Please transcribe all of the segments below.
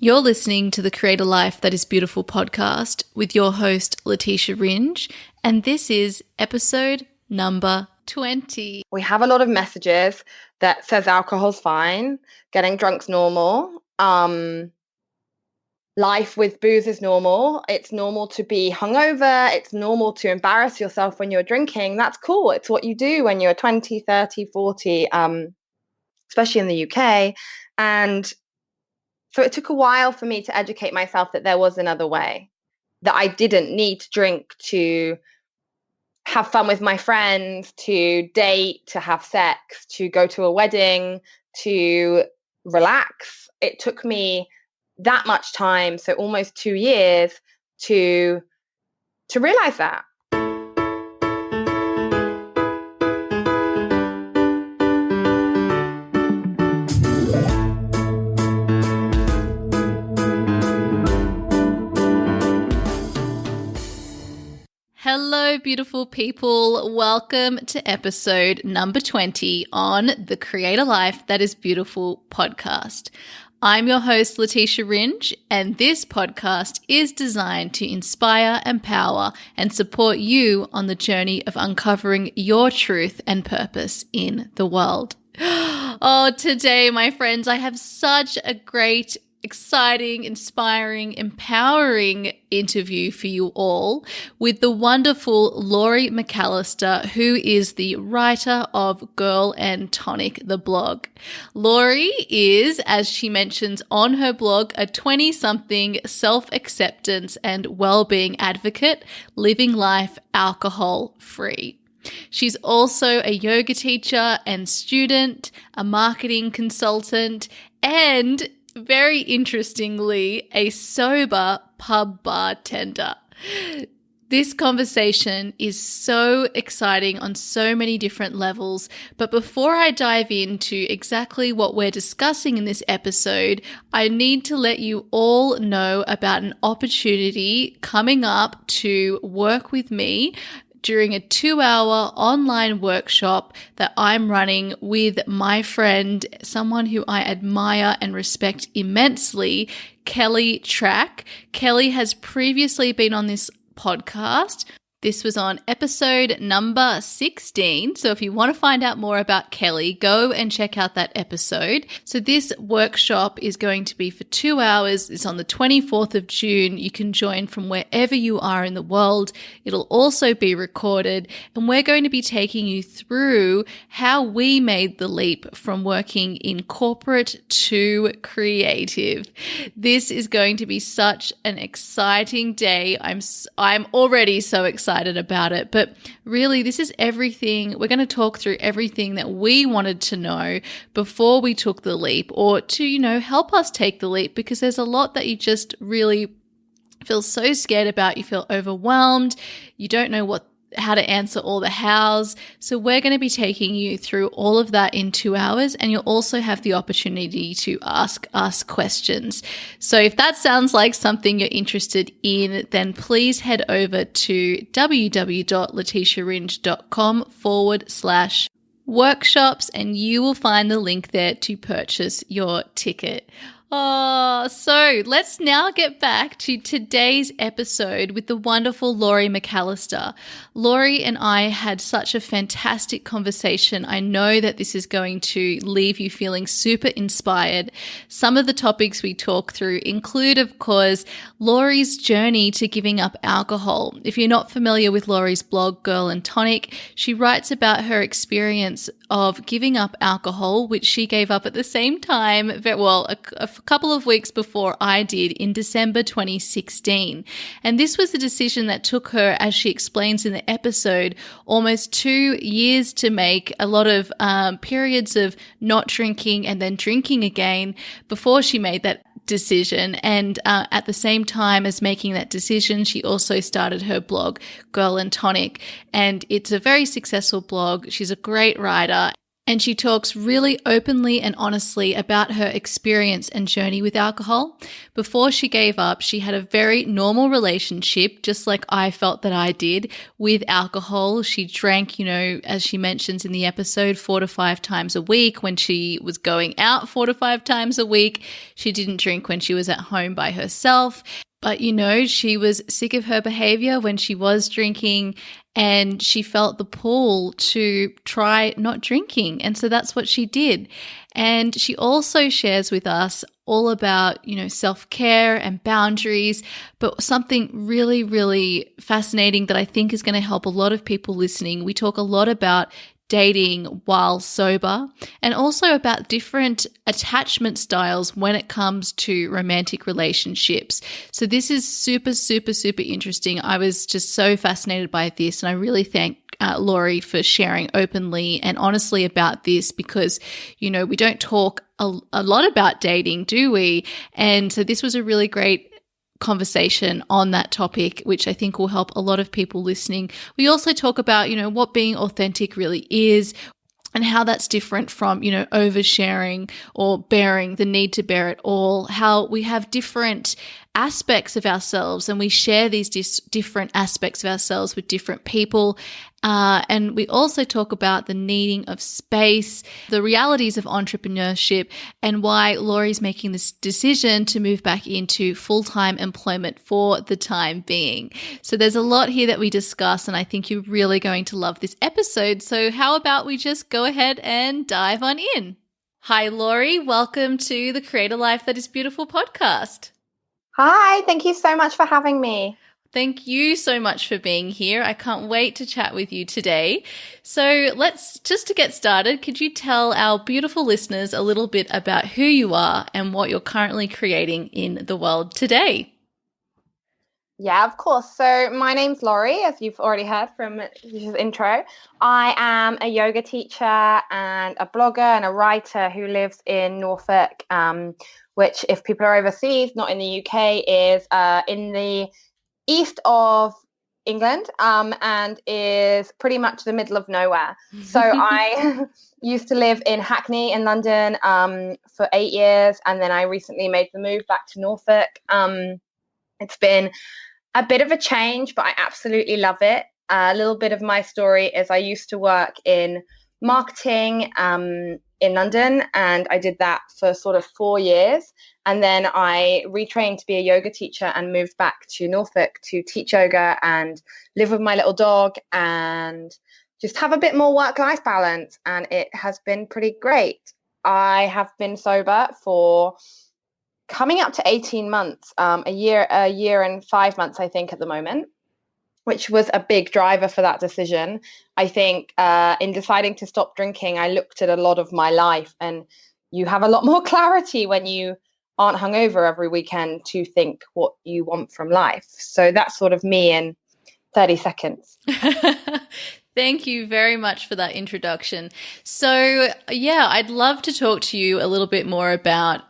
You're listening to the Create a Life That Is Beautiful podcast with your host, Leticia Ringe, and this is episode number 20. We have a lot of messages that says alcohol's fine, getting drunk's normal, life with booze is normal, it's normal to be hungover, it's normal to embarrass yourself when you're drinking. That's cool. It's what you do when you're 20, 30, 40, especially in the UK. And so it took a while for me to educate myself that there was another way, that I didn't need to drink to have fun with my friends, to date, to have sex, to go to a wedding, to relax. It took me that much time, so almost 2 years, to realize that. Hello, beautiful people. Welcome to episode number 20 on the Create a Life That Is Beautiful podcast. I'm your host, Leticia Ringe, and this podcast is designed to inspire, empower, and support you on the journey of uncovering your truth and purpose in the world. Oh, today, my friends, I have such a great, exciting, inspiring, empowering interview for you all with the wonderful Laurie Macallister, who is the writer of Girl and Tonic, the blog. Laurie is, as she mentions on her blog, a 20-something self-acceptance and well-being advocate, living life alcohol-free. She's also a yoga teacher and student, a marketing consultant, and very interestingly, a sober pub bartender. This conversation is so exciting on so many different levels, but before I dive into exactly what we're discussing in this episode, I need to let you all know about an opportunity coming up to work with me during a 2-hour online workshop that I'm running with my friend, someone who I admire and respect immensely, Kelly Track. Kelly has previously been on this podcast. This was on episode number 16. So if you want to find out more about Kelly, go and check out that episode. So this workshop is going to be for 2 hours. It's on the 24th of June. You can join from wherever you are in the world. It'll also be recorded, and we're going to be taking you through how we made the leap from working in corporate to creative. This is going to be such an exciting day. I'm already so excited about it, but really this is everything. We're going to talk through everything that we wanted to know before we took the leap, or to, help us take the leap, because there's a lot that you just really feel so scared about. You feel overwhelmed. You don't know how to answer all the hows. So we're going to be taking you through all of that in 2 hours, and you'll also have the opportunity to ask us questions. So if that sounds like something you're interested in, then please head over to www.leticiaringe.com/workshops, and you will find the link there to purchase your ticket. Oh, so let's now get back to today's episode with the wonderful Laurie Macallister. Laurie and I had such a fantastic conversation. I know that this is going to leave you feeling super inspired. Some of the topics we talk through include, of course, Laurie's journey to giving up alcohol. If you're not familiar with Laurie's blog, Girl and Tonic, she writes about her experience of giving up alcohol, which she gave up at the same time, a couple of weeks before I did, in December 2016. And this was a decision that took her, as she explains in the episode, almost 2 years to make, a lot of periods of not drinking and then drinking again before she made that decision. And at the same time as making that decision, she also started her blog, Girl and Tonic. And it's a very successful blog. She's a great writer. And she talks really openly and honestly about her experience and journey with alcohol. Before she gave up, she had a very normal relationship, just like I felt that I did with alcohol. She drank, as she mentions in the episode, 4 to 5 times a week. When she was going out 4 to 5 times a week, she didn't drink when she was at home by herself. But, she was sick of her behavior when she was drinking, and she felt the pull to try not drinking. And so that's what she did. And she also shares with us all about, self-care and boundaries, but something really, really fascinating that I think is going to help a lot of people listening. We talk a lot about dating while sober, and also about different attachment styles when it comes to romantic relationships. So this is super, super, super interesting. I was just so fascinated by this, and I really thank Laurie for sharing openly and honestly about this, because, we don't talk a lot about dating, do we? And so this was a really great conversation on that topic, which I think will help a lot of people listening. We also talk about, what being authentic really is, and how that's different from, oversharing or bearing the need to bear it all, how we have different aspects of ourselves and we share these different aspects of ourselves with different people. And we also talk about the needing of space, the realities of entrepreneurship, and why Laurie's making this decision to move back into full-time employment for the time being. So there's a lot here that we discuss, and I think you're really going to love this episode. So how about we just go ahead and dive on in? Hi, Laurie. Welcome to the Create a Life That Is Beautiful podcast. Hi, thank you so much for having me. Thank you so much for being here. I can't wait to chat with you today. So to get started, could you tell our beautiful listeners a little bit about who you are and what you're currently creating in the world today? Yeah, of course. So my name's Laurie, as you've already heard from the intro. I am a yoga teacher and a blogger and a writer who lives in Norfolk, which, if people are overseas, not in the UK, is in the east of England, and is pretty much the middle of nowhere. So I used to live in Hackney in London for 8 years, and then I recently made the move back to Norfolk. It's been a bit of a change, but I absolutely love it. A little bit of my story is I used to work in marketing in London, and I did that for sort of 4 years. And then I retrained to be a yoga teacher and moved back to Norfolk to teach yoga and live with my little dog and just have a bit more work-life balance. And it has been pretty great. I have been sober for coming up to 18 months, a year and 5 months, I think, at the moment, which was a big driver for that decision. I think in deciding to stop drinking, I looked at a lot of my life, and you have a lot more clarity when you aren't hungover every weekend to think what you want from life. So that's sort of me in 30 seconds. Thank you very much for that introduction. So, yeah, I'd love to talk to you a little bit more about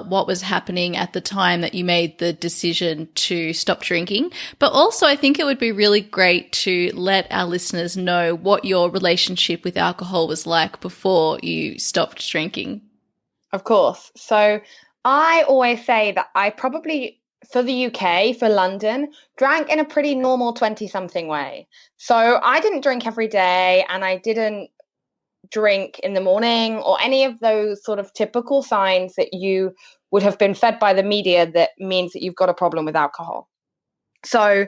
what was happening at the time that you made the decision to stop drinking. But also, I think it would be really great to let our listeners know what your relationship with alcohol was like before you stopped drinking. Of course. So I always say that I probably, for the UK, for London, drank in a pretty normal 20-something way. So I didn't drink every day, and I didn't drink in the morning or any of those sort of typical signs that you would have been fed by the media that means that you've got a problem with alcohol. So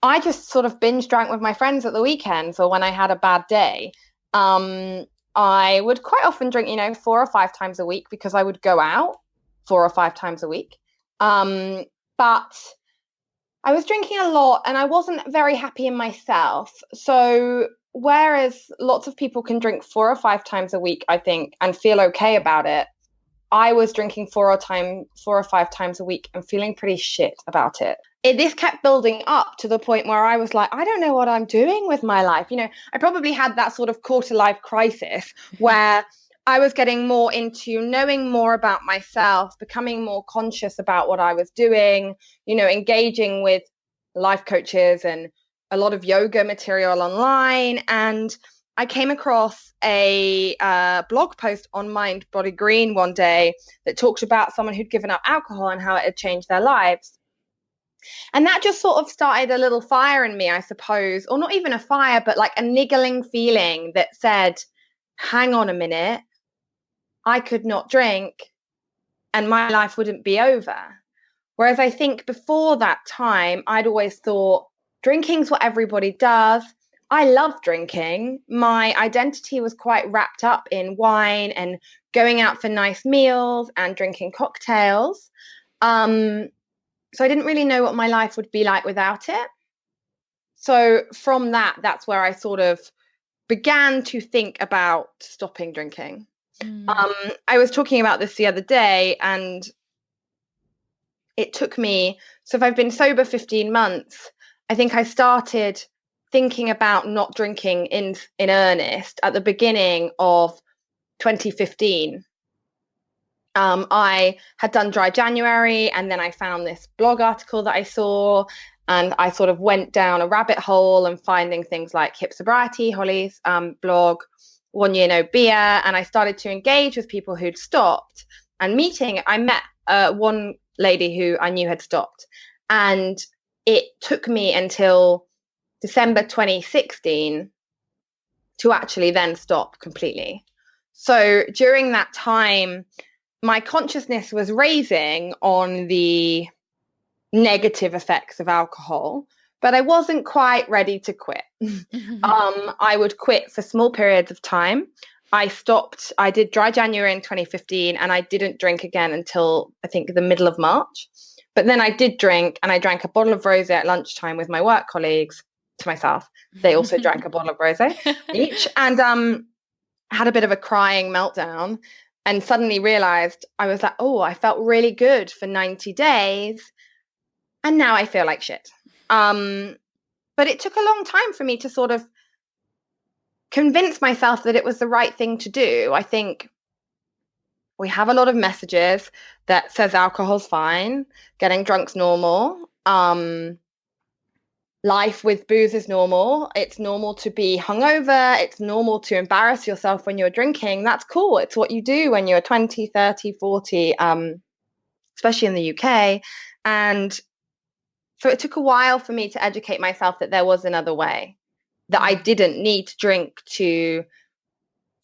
I just sort of binge drank with my friends at the weekends or when I had a bad day. I would quite often drink, 4 or 5 times a week because I would go out 4 or 5 times a week. But I was drinking a lot and I wasn't very happy in myself. So whereas lots of people can drink 4 or 5 times a week, I think, and feel okay about it, I was drinking 4 or 5 times a week and feeling pretty shit about it. This kept building up to the point where I was like, I don't know what I'm doing with my life. I probably had that sort of quarter life crisis where I was getting more into knowing more about myself, becoming more conscious about what I was doing, engaging with life coaches and a lot of yoga material online. And I came across a blog post on Mind Body Green one day that talked about someone who'd given up alcohol and how it had changed their lives. And that just sort of started a little fire in me, I suppose, or not even a fire, but like a niggling feeling that said, hang on a minute, I could not drink and my life wouldn't be over. Whereas I think before that time, I'd always thought drinking's what everybody does. I love drinking. My identity was quite wrapped up in wine and going out for nice meals and drinking cocktails. So I didn't really know what my life would be like without it. So from that, that's where I sort of began to think about stopping drinking. I was talking about this the other day, and it took me, so if I've been sober 15 months, I think I started thinking about not drinking in earnest at the beginning of 2015. I had done dry January, and then I found this blog article that I saw, and I sort of went down a rabbit hole and finding things like Hip Sobriety, Holly's blog, 1 Year No Beer, and I started to engage with people who'd stopped and meeting. I met one lady who I knew had stopped, and it took me until December 2016 to actually then stop completely. So during that time, my consciousness was raising on the negative effects of alcohol, but I wasn't quite ready to quit. I would quit for small periods of time. I stopped, I did dry January in 2015, and I didn't drink again until I think the middle of March. But then I did drink, and I drank a bottle of rosé at lunchtime with my work colleagues to myself. They also drank a bottle of rosé each, and had a bit of a crying meltdown, and suddenly realized I was like, oh, I felt really good for 90 days. And now I feel like shit. But it took a long time for me to sort of convince myself that it was the right thing to do. I think we have a lot of messages that says alcohol's fine, getting drunk's normal, life with booze is normal. It's normal to be hungover. It's normal to embarrass yourself when you're drinking. That's cool. It's what you do when you're 20, 30, 40, especially in the UK. And so it took a while for me to educate myself that there was another way, that I didn't need to drink to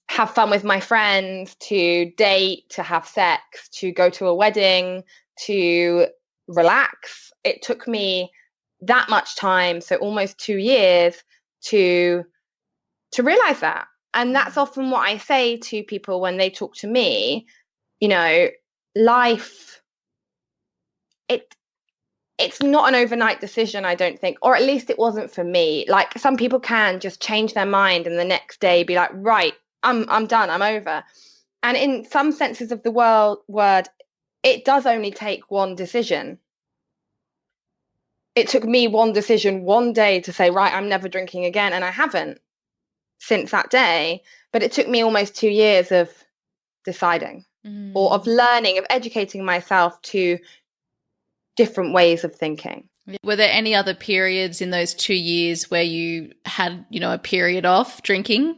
have fun with my friends, to date, to have sex, to go to a wedding, to relax. It took me that much time, so almost 2 years, to realize that. And that's often what I say to people when they talk to me. You know, life, it's not an overnight decision, I don't think, or at least it wasn't for me. Like, some people can just change their mind and the next day be like, right, I'm done, I'm over. And in some senses of the word, it does only take one decision. It took me one decision one day to say, right, I'm never drinking again. And I haven't since that day. But it took me almost 2 years of deciding or of learning, of educating myself to different ways of thinking. Were there any other periods in those 2 years where you had, a period off drinking?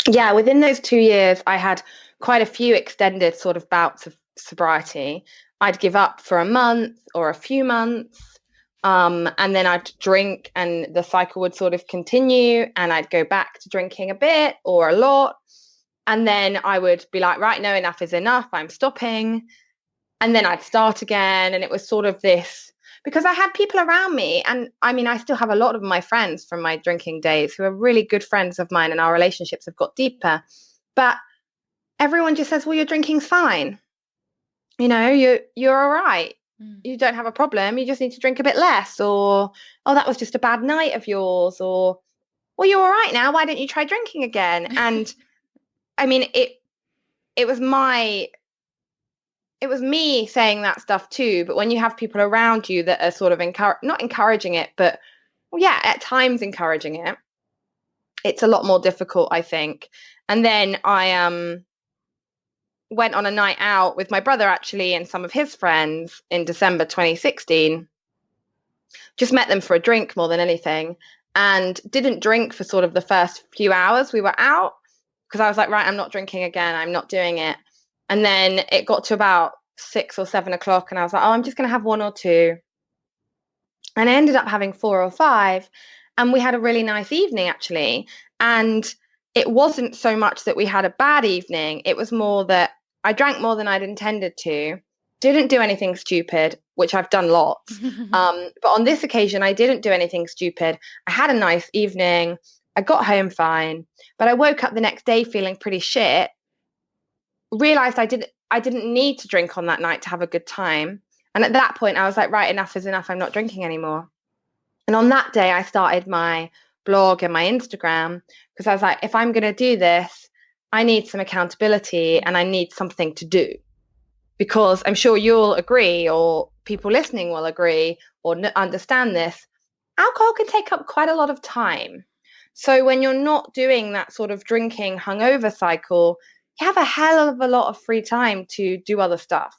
Yeah, within those 2 years, I had quite a few extended sort of bouts of sobriety. I'd give up for a month or a few months. And then I'd drink and the cycle would sort of continue, and I'd go back to drinking a bit or a lot. And then I would be like, right, no, enough is enough. I'm stopping. And then I'd start again. And it was sort of this, because I had people around me. And I mean, I still have a lot of my friends from my drinking days who are really good friends of mine, and our relationships have got deeper. But everyone just says, well, your drinking's fine. You're all right. You don't have a problem. You just need to drink a bit less. Or, oh, that was just a bad night of yours. Or, well, you're all right now. Why don't you try drinking again? And I mean, it was me saying that stuff too. But when you have people around you that are sort of not encouraging it, but well, yeah, at times encouraging it, it's a lot more difficult, I think. And then I went on a night out with my brother, actually, and some of his friends in December 2016. Just met them for a drink more than anything. and didn't drink for sort of the first few hours we were out, because I was like, right, I'm not drinking again. I'm not doing it. And then it got to about 6 or 7 o'clock and I was like, oh, I'm just going to have one or two. And I ended up having 4 or 5. And we had a really nice evening, actually. And it wasn't so much that we had a bad evening. It was more that I drank more than I'd intended to, didn't do anything stupid, which I've done lots. But on this occasion, I didn't do anything stupid. I had a nice evening. I got home fine. But I woke up the next day feeling pretty shit, realized I didn't need to drink on that night to have a good time. And at that point, I was like, right, enough is enough. I'm not drinking anymore. And on that day, I started my blog and my Instagram, because I was like, if I'm going to do this, I need some accountability and I need something to do. Because I'm sure you'll agree, or people listening will agree or understand this, alcohol can take up quite a lot of time. So when you're not doing that sort of drinking hungover cycle, you have a hell of a lot of free time to do other stuff.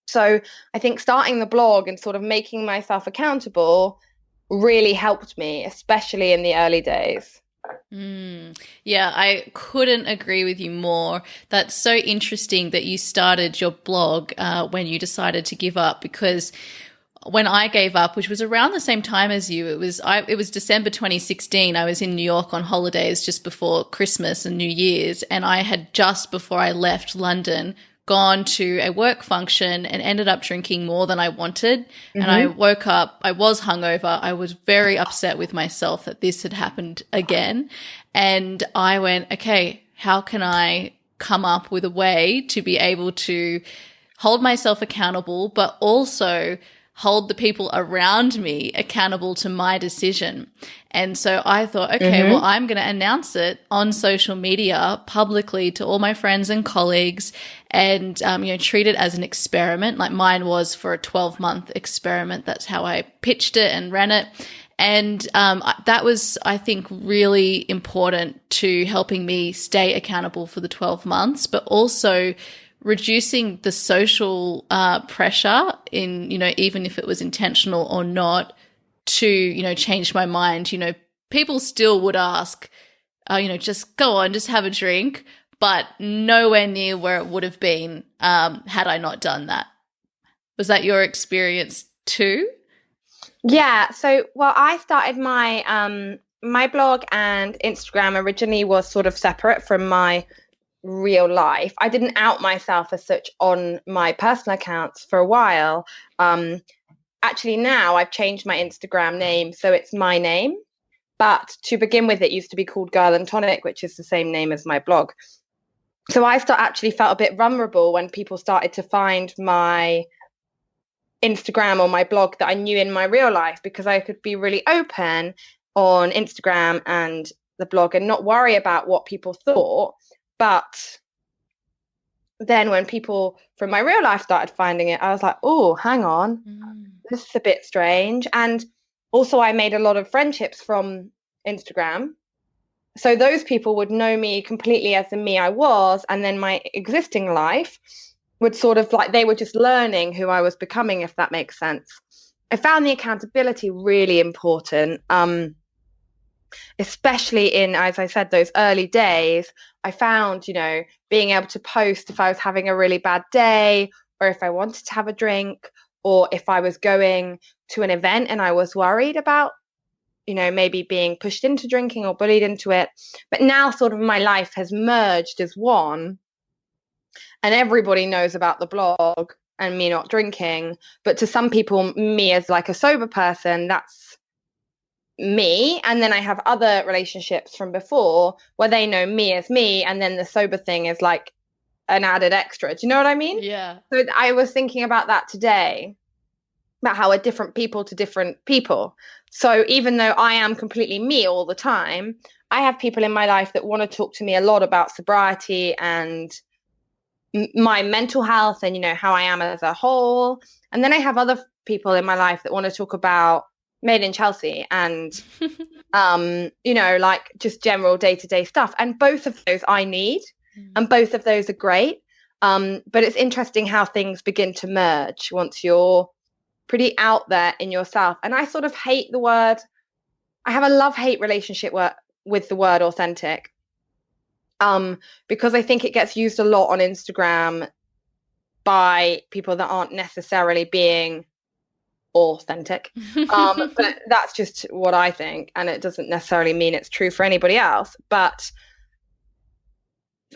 So I think starting the blog and sort of making myself accountable really helped me, especially in the early days. Yeah, I couldn't agree with you more. That's so interesting that you started your blog when you decided to give up, because when I gave up, which was around the same time as you, it was December 2016. I was in New York on holidays just before Christmas and New Year's, and I had just before I left London gone to a work function and ended up drinking more than I wanted. And I woke up, I was hungover. I was very upset with myself that this had happened again. And I went, okay, how can I come up with a way to be able to hold myself accountable, but also hold the people around me accountable to my decision? And so I thought, okay, well, I'm going to announce it on social media publicly to all my friends and colleagues, and treat it as an experiment. Like mine was for a 12-month experiment. That's how I pitched it and ran it. And that was, I think, really important to helping me stay accountable for the 12 months, but also reducing the social pressure in, even if it was intentional or not, to, change my mind. People still would ask, just go on, just have a drink, but nowhere near where it would have been had I not done that. Was that your experience too? Yeah. So, well, I started my my blog and Instagram originally was sort of separate from my real life. I didn't out myself as such on my personal accounts for a while. Actually, now I've changed my Instagram name, so it's my name. But to begin with, it used to be called Girl and Tonic, which is the same name as my blog. So I actually felt a bit vulnerable when people started to find my Instagram or my blog that I knew in my real life, because I could be really open on Instagram and the blog and not worry about what people thought. But then when people from my real life started finding it, I was like, oh, hang on, this is a bit strange. And also I made a lot of friendships from Instagram. So those people would know me completely as the me I was. And then my existing life would sort of like, they were just learning who I was becoming, if that makes sense. I found the accountability really important, especially in, as I said, those early days. I found, being able to post if I was having a really bad day, or if I wanted to have a drink, or if I was going to an event and I was worried about, maybe being pushed into drinking or bullied into it. But now sort of my life has merged as one, and everybody knows about the blog and me not drinking. But to some people, me as like a sober person, that's me. And then I have other relationships from before where they know me as me, and then the sober thing is like an added extra. Do you know what I mean? Yeah. So I was thinking about that today, about how we're different people to different people. So even though I am completely me all the time, I have people in my life that want to talk to me a lot about sobriety and my mental health and, how I am as a whole. And then I have other people in my life that want to talk about Made in Chelsea and, like just general day-to-day stuff. And both of those I need, and both of those are great. But it's interesting how things begin to merge once you're pretty out there in yourself. And I sort of hate the word I have a love-hate relationship with the word authentic. Because I think it gets used a lot on Instagram by people that aren't necessarily being authentic. But that's just what I think, and it doesn't necessarily mean it's true for anybody else. But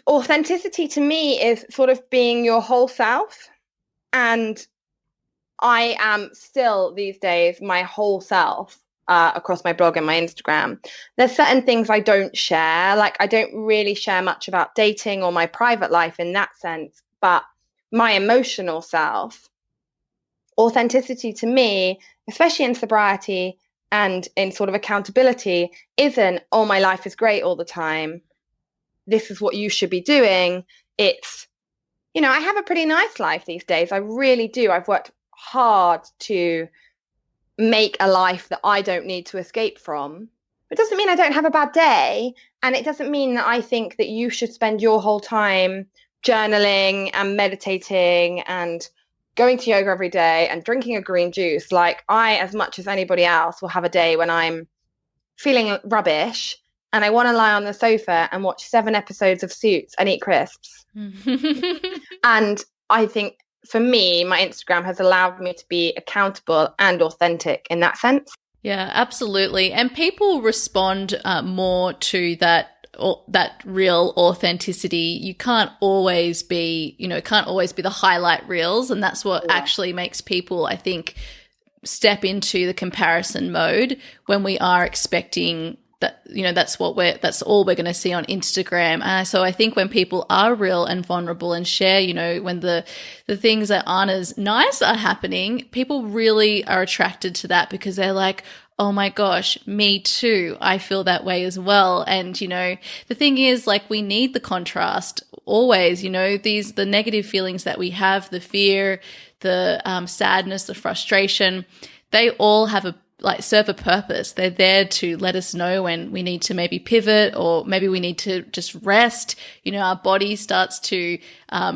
authenticity to me is sort of being your whole self. And I am still these days my whole self across my blog and my Instagram. There's certain things I don't share. Like, I don't really share much about dating or my private life in that sense, but my emotional self, authenticity to me, especially in sobriety and in sort of accountability, isn't, oh, my life is great all the time, this is what you should be doing. It's, I have a pretty nice life these days. I really do. I've worked hard to make a life that I don't need to escape from. It doesn't mean I don't have a bad day. And it doesn't mean that I think that you should spend your whole time journaling and meditating and going to yoga every day and drinking a green juice. Like, I, as much as anybody else, will have a day when I'm feeling rubbish and I want to lie on the sofa and watch 7 episodes of Suits and eat crisps. And I think for me, my Instagram has allowed me to be accountable and authentic in that sense. Yeah, absolutely. And people respond more to that real authenticity. You can't always be, the highlight reels. And that's what actually makes people, I think, step into the comparison mode when we are expecting that, that's all we're going to see on Instagram. So I think when people are real and vulnerable and share, when the things that aren't as nice are happening, people really are attracted to that because they're like, oh my gosh, me too. I feel that way as well. And, the thing is, like, we need the contrast always, the negative feelings that we have, the fear, the sadness, the frustration, they all have serve a purpose. They're there to let us know when we need to maybe pivot, or maybe we need to just rest. Our body starts to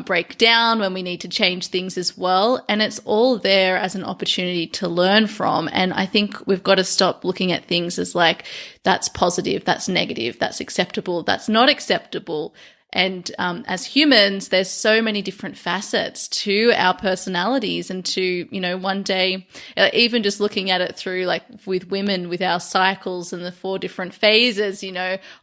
break down when we need to change things as well. And it's all there as an opportunity to learn from. And I think we've got to stop looking at things as like, that's positive, that's negative, that's acceptable, that's not acceptable. And as humans, there's so many different facets to our personalities, and to, one day, even just looking at it through, like, with women, with our cycles and the 4 different phases,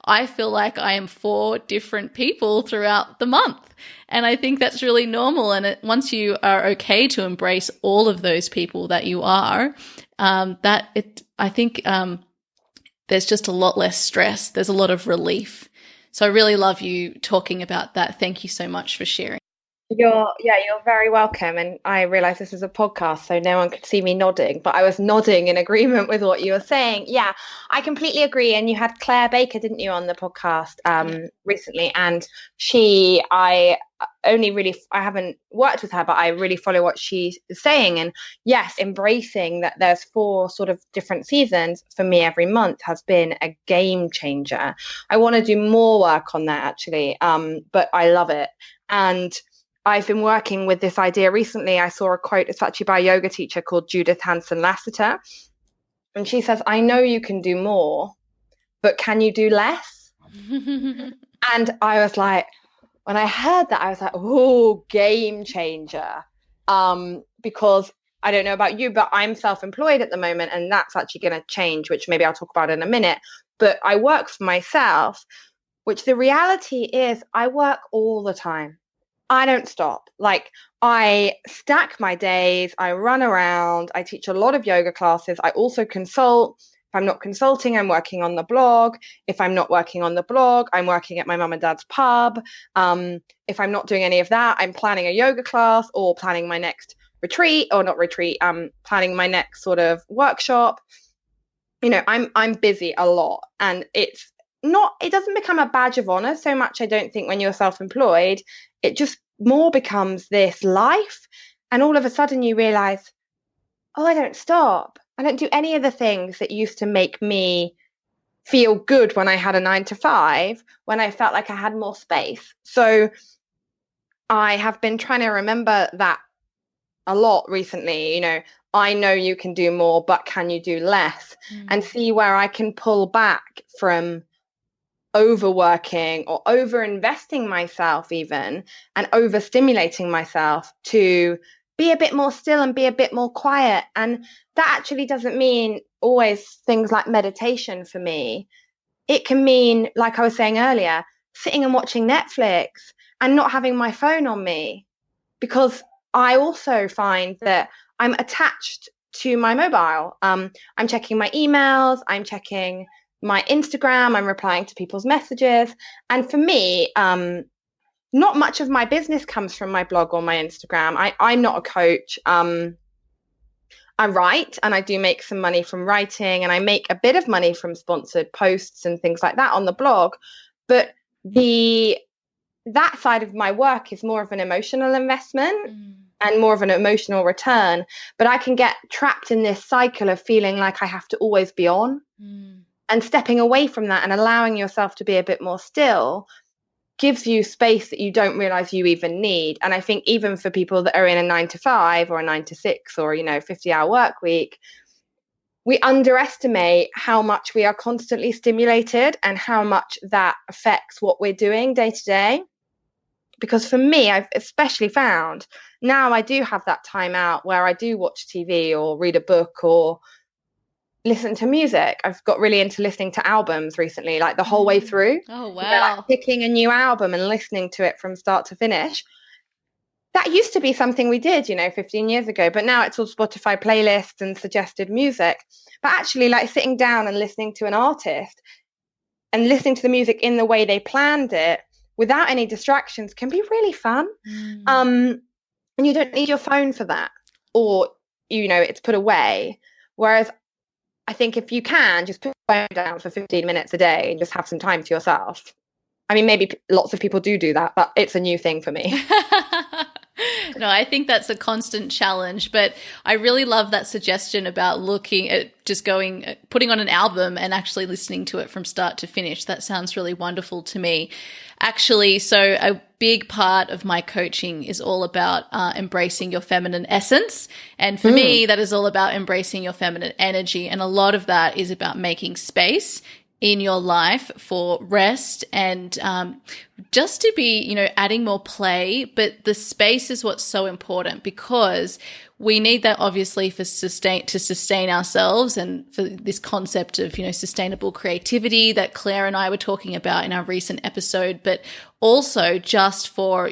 I feel like I am 4 different people throughout the month. And I think that's really normal. And once you are okay to embrace all of those people that you are, I think there's just a lot less stress. There's a lot of relief. So I really love you talking about that. Thank you so much for sharing. You're very welcome. And I realize this is a podcast, so no one could see me nodding, but I was nodding in agreement with what you were saying. Yeah, I completely agree. And you had Claire Baker, didn't you, on the podcast recently? And I haven't worked with her, but I really follow what she's saying. And yes, embracing that there's 4 sort of different seasons for me every month has been a game changer. I want to do more work on that, actually, but I love it. And I've been working with this idea recently. I saw a quote, it's actually by a yoga teacher called Judith Hanson Lasseter. And she says, I know you can do more, but can you do less? And I was like, when I heard that, I was like, oh, game changer. Because I don't know about you, but I'm self-employed at the moment, and that's actually going to change, which maybe I'll talk about in a minute. But I work for myself, which the reality is I work all the time. I don't stop. Like, I stack my days, I run around, I teach a lot of yoga classes. I also consult. If I'm not consulting, I'm working on the blog. If I'm not working on the blog, I'm working at my mum and dad's pub. If I'm not doing any of that, I'm planning a yoga class or planning my next retreat, or not retreat, planning my next sort of workshop. I'm busy a lot, and it doesn't become a badge of honor so much, I don't think, when you're self-employed. It just more becomes this life. And all of a sudden you realize, oh, I don't stop. I don't do any of the things that used to make me feel good when I had a 9 to 5, when I felt like I had more space. So I have been trying to remember that a lot recently, I know you can do more, but can you do less? And see where I can pull back from overworking or over investing myself even, and overstimulating myself to be a bit more still and be a bit more quiet. And that actually doesn't mean always things like meditation for me. It can mean, like I was saying earlier, sitting and watching Netflix and not having my phone on me, because I also find that I'm attached to my mobile. I'm checking my emails, I'm checking my Instagram, I'm replying to people's messages. And for me, not much of my business comes from my blog or my Instagram. I'm not a coach. I write, and I do make some money from writing, and I make a bit of money from sponsored posts and things like that on the blog. But that side of my work is more of an emotional investment and more of an emotional return. But I can get trapped in this cycle of feeling like I have to always be on, and stepping away from that and allowing yourself to be a bit more still gives you space that you don't realize you even need. And I think even for people that are in a 9 to 5 or a 9 to 6 or 50-hour work week, we underestimate how much we are constantly stimulated and how much that affects what we're doing day to day. Because for me, I've especially found now I do have that time out where I do watch TV or read a book or listen to music. I've got really into listening to albums recently, like the whole way through. Oh, wow. Like picking a new album and listening to it from start to finish. That used to be something we did, 15 years ago, but now it's all Spotify playlists and suggested music. But actually, like sitting down and listening to an artist and listening to the music in the way they planned it without any distractions can be really fun. And you don't need your phone for that, or, it's put away. Whereas I think if you can just put your phone down for 15 minutes a day and just have some time to yourself. I mean, maybe lots of people do that, but it's a new thing for me. No, I think that's a constant challenge, but I really love that suggestion about looking at just putting on an album and actually listening to it from start to finish. That sounds really wonderful to me. Actually, so a big part of my coaching is all about embracing your feminine essence. And for me, that is all about embracing your feminine energy. And a lot of that is about making space in your life for rest and just to be, adding more play. But the space is what's so important, because we need that obviously to sustain ourselves, and for this concept of, sustainable creativity that Claire and I were talking about in our recent episode, but also just for,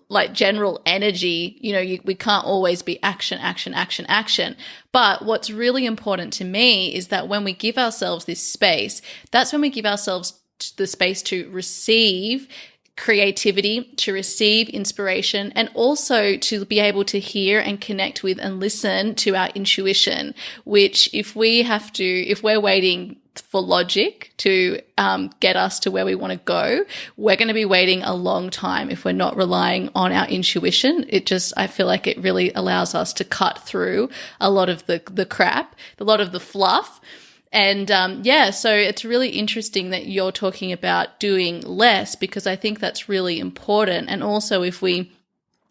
like general energy. We can't always be action, action, action, action. But what's really important to me is that when we give ourselves this space, that's when we give ourselves the space to receive creativity, to receive inspiration, and also to be able to hear and connect with and listen to our intuition, which if we're waiting for logic to get us to where we want to go, we're going to be waiting a long time if we're not relying on our intuition. I feel like it really allows us to cut through a lot of the crap, a lot of the fluff. And so it's really interesting that you're talking about doing less, because I think that's really important. And also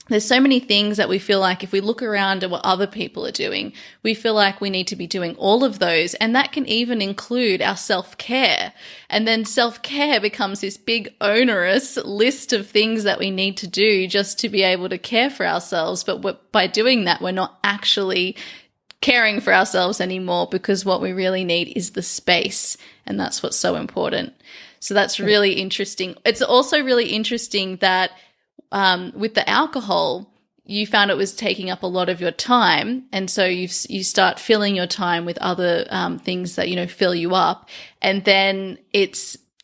there's so many things that we feel like if we look around at what other people are doing, we feel like we need to be doing all of those. And that can even include our self-care. And then self-care becomes this big onerous list of things that we need to do just to be able to care for ourselves. But by doing that, we're not actually caring for ourselves anymore, because what we really need is the space. And that's what's so important. So that's really interesting. It's also really interesting that with the alcohol, you found it was taking up a lot of your time. And so you start filling your time with other things that, fill you up. And then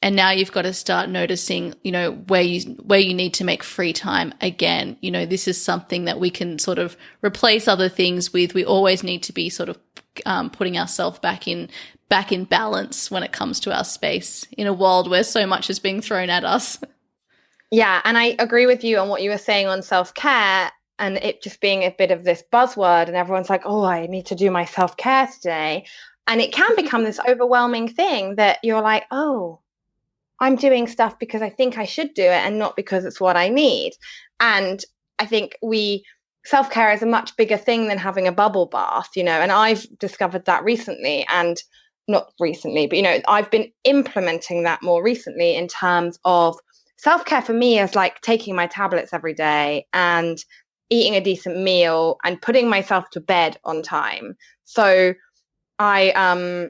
now you've got to start noticing, where you need to make free time again. This is something that we can sort of replace other things with. We always need to be sort of putting ourselves back in balance when it comes to our space in a world where so much is being thrown at us. Yeah, and I agree with you on what you were saying on self-care, and it just being a bit of this buzzword, and everyone's like, oh, I need to do my self-care today. And it can become this overwhelming thing that you're like, oh, I'm doing stuff because I think I should do it and not because it's what I need. And I think we self-care is a much bigger thing than having a bubble bath, and I've discovered that recently, and not recently, but I've been implementing that more recently in terms of self-care. For me is like taking my tablets every day and eating a decent meal and putting myself to bed on time. So I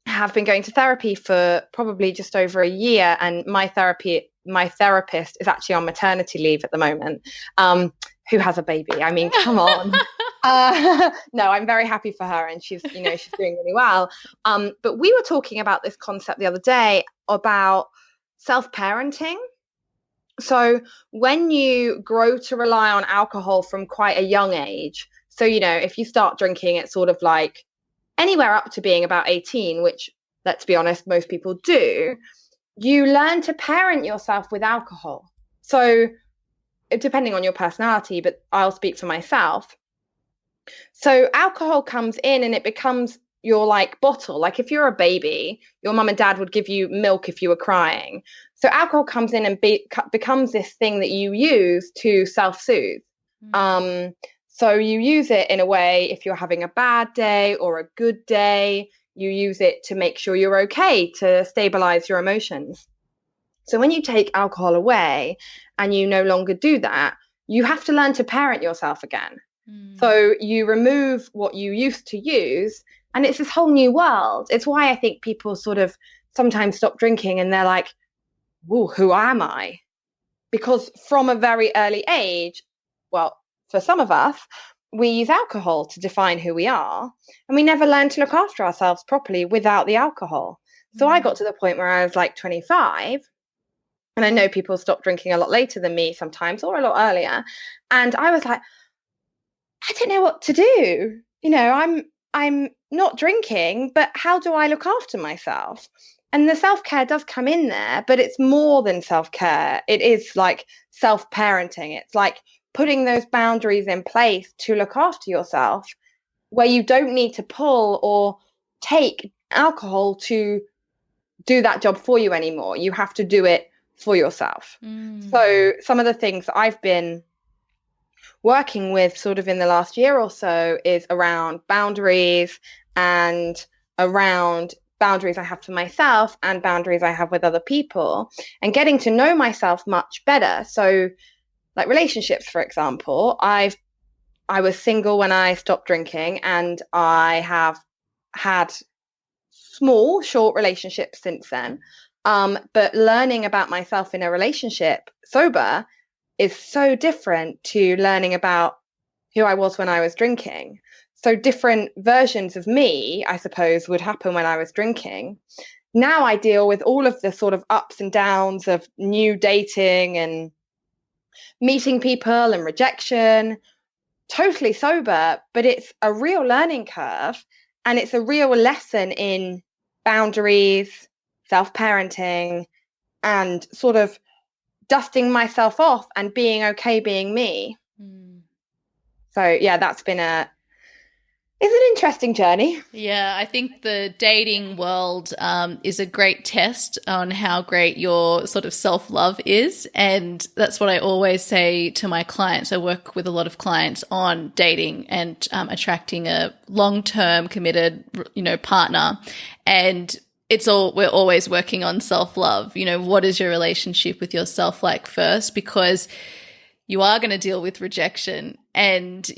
have been going to therapy for probably just over a year, and my therapist is actually on maternity leave at the moment, who has a baby. I mean, come on. No, I'm very happy for her, and she's doing really well. But we were talking about this concept the other day about self-parenting. So when you grow to rely on alcohol from quite a young age, so if you start drinking at sort of like anywhere up to being about 18, which, let's be honest, most people do, you learn to parent yourself with alcohol. So depending on your personality, but I'll speak for myself. So alcohol comes in and it becomes your like bottle. Like if you're a baby, your mum and dad would give you milk if you were crying. So alcohol comes in and becomes this thing that you use to self-soothe. So you use it in a way, if you're having a bad day or a good day, you use it to make sure you're okay, to stabilize your emotions. So when you take alcohol away and you no longer do that, you have to learn to parent yourself again. So you remove what you used to use, and it's this whole new world. It's why I think people sort of sometimes stop drinking and they're like, whoa, who am I? Because from a very early age, well, for some of us, we use alcohol to define who we are, and we never learn to look after ourselves properly without the alcohol. So I got to the point where I was like 25, and I know people stop drinking a lot later than me sometimes, or a lot earlier, and I was like, I don't know what to do. I'm not drinking, but how do I look after myself? And the self-care does come in there, but it's more than self-care. It is like self-parenting. It's like putting those boundaries in place to look after yourself, where you don't need to pull or take alcohol to do that job for you anymore. You have to do it for yourself. So some of the things that I've been working with sort of in the last year or so is around boundaries, and around boundaries I have for myself and boundaries I have with other people, and getting to know myself much better. So like relationships, for example, I was single when I stopped drinking, and I have had small, short relationships since then. But learning about myself in a relationship sober is so different to learning about who I was when I was drinking. So different versions of me, I suppose, would happen when I was drinking. Now I deal with all of the sort of ups and downs of new dating and meeting people and rejection, totally sober, but it's a real learning curve, and it's a real lesson in boundaries, self-parenting, and sort of dusting myself off and being okay being me. So yeah, it's an interesting journey. Yeah, I think the dating world is a great test on how great your sort of self-love is. And that's what I always say to my clients. I work with a lot of clients on dating and attracting a long-term committed, partner. And we're always working on self-love. What is your relationship with yourself like first? Because you are going to deal with rejection, and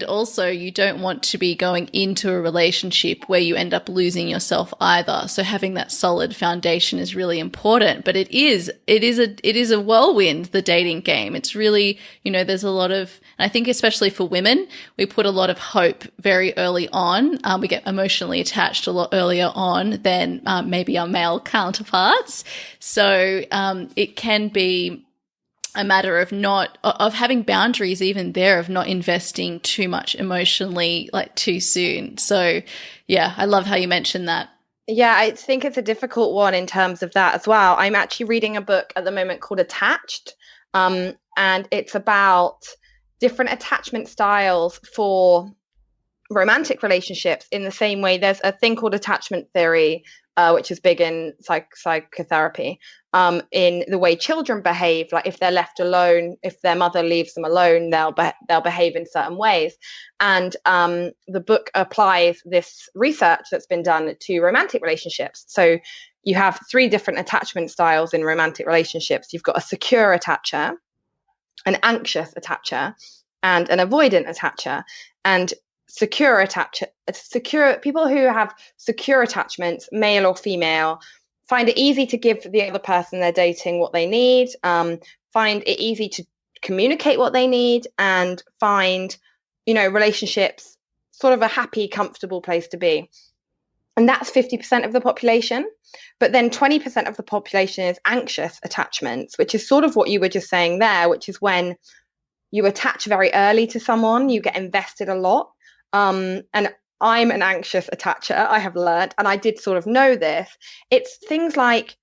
also you don't want to be going into a relationship where you end up losing yourself either. So having that solid foundation is really important, but it is a whirlwind, the dating game. It's really, there's a lot of, and I think especially for women, we put a lot of hope very early on. We get emotionally attached a lot earlier on than maybe our male counterparts. So it can be a matter of having boundaries, even there, of not investing too much emotionally, like too soon. So yeah, I love how you mentioned that. Yeah, I think it's a difficult one in terms of that as well. I'm actually reading a book at the moment called Attached, and it's about different attachment styles for romantic relationships in the same way. There's a thing called attachment theory, which is big in psychotherapy, in the way children behave. Like if they're left alone, if their mother leaves them alone, they'll behave in certain ways. And the book applies this research that's been done to romantic relationships. So you have 3 different attachment styles in romantic relationships. You've got a secure attacher, an anxious attacher, and an avoidant attacher. And secure people who have secure attachments, male or female, find it easy to give the other person they're dating what they need, find it easy to communicate what they need, and find, relationships sort of a happy, comfortable place to be. And that's 50% of the population. But then 20% of the population is anxious attachments, which is sort of what you were just saying there, which is when you attach very early to someone, you get invested a lot. And I'm an anxious attacher, I have learned, and I did sort of know this. It's things like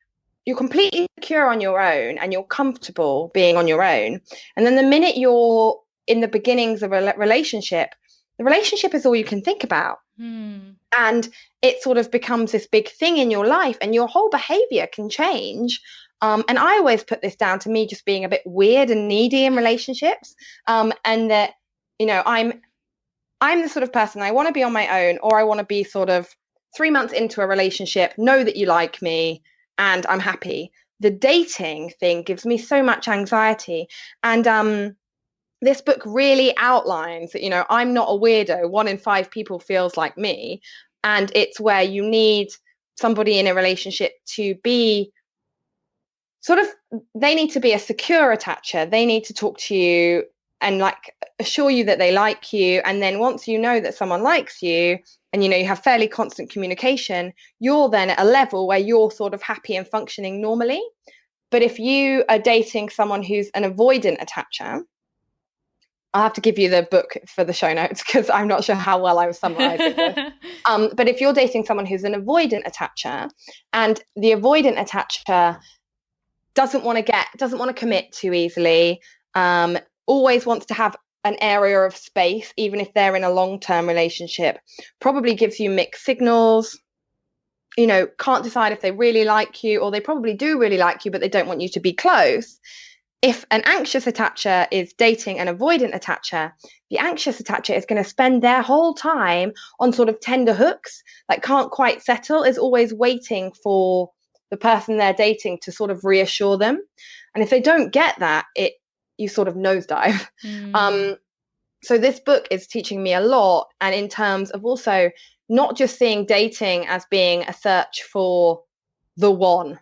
you're completely secure on your own and you're comfortable being on your own. And then the minute you're in the beginnings of a relationship, the relationship is all you can think about. And it sort of becomes this big thing in your life, and your whole behavior can change. And I always put this down to me just being a bit weird and needy in relationships. And that, I'm the sort of person, I want to be on my own, or I want to be sort of 3 months into a relationship, know that you like me, and I'm happy. The dating thing gives me so much anxiety. And this book really outlines that, I'm not a weirdo. 1 in 5 people feels like me. And it's where you need somebody in a relationship to be sort of, they need to be a secure attacher. They need to talk to you and assure you that they like you. And then once you know that someone likes you and, you have fairly constant communication, you're then at a level where you're sort of happy and functioning normally. But if you are dating someone who's an avoidant attacher, I'll have to give you the book for the show notes because I'm not sure how well I was summarizing this. But if you're dating someone who's an avoidant attacher, and the avoidant attacher doesn't want to commit too easily, always wants to have an area of space, even if they're in a long-term relationship, probably gives you mixed signals, can't decide if they really like you, or they probably do really like you, but they don't want you to be close. If an anxious attacher is dating an avoidant attacher, the anxious attacher is going to spend their whole time on sort of tender hooks, can't quite settle, is always waiting for the person they're dating to sort of reassure them. And if they don't get that, you sort of nosedive. So this book is teaching me a lot. And in terms of also not just seeing dating as being a search for the one,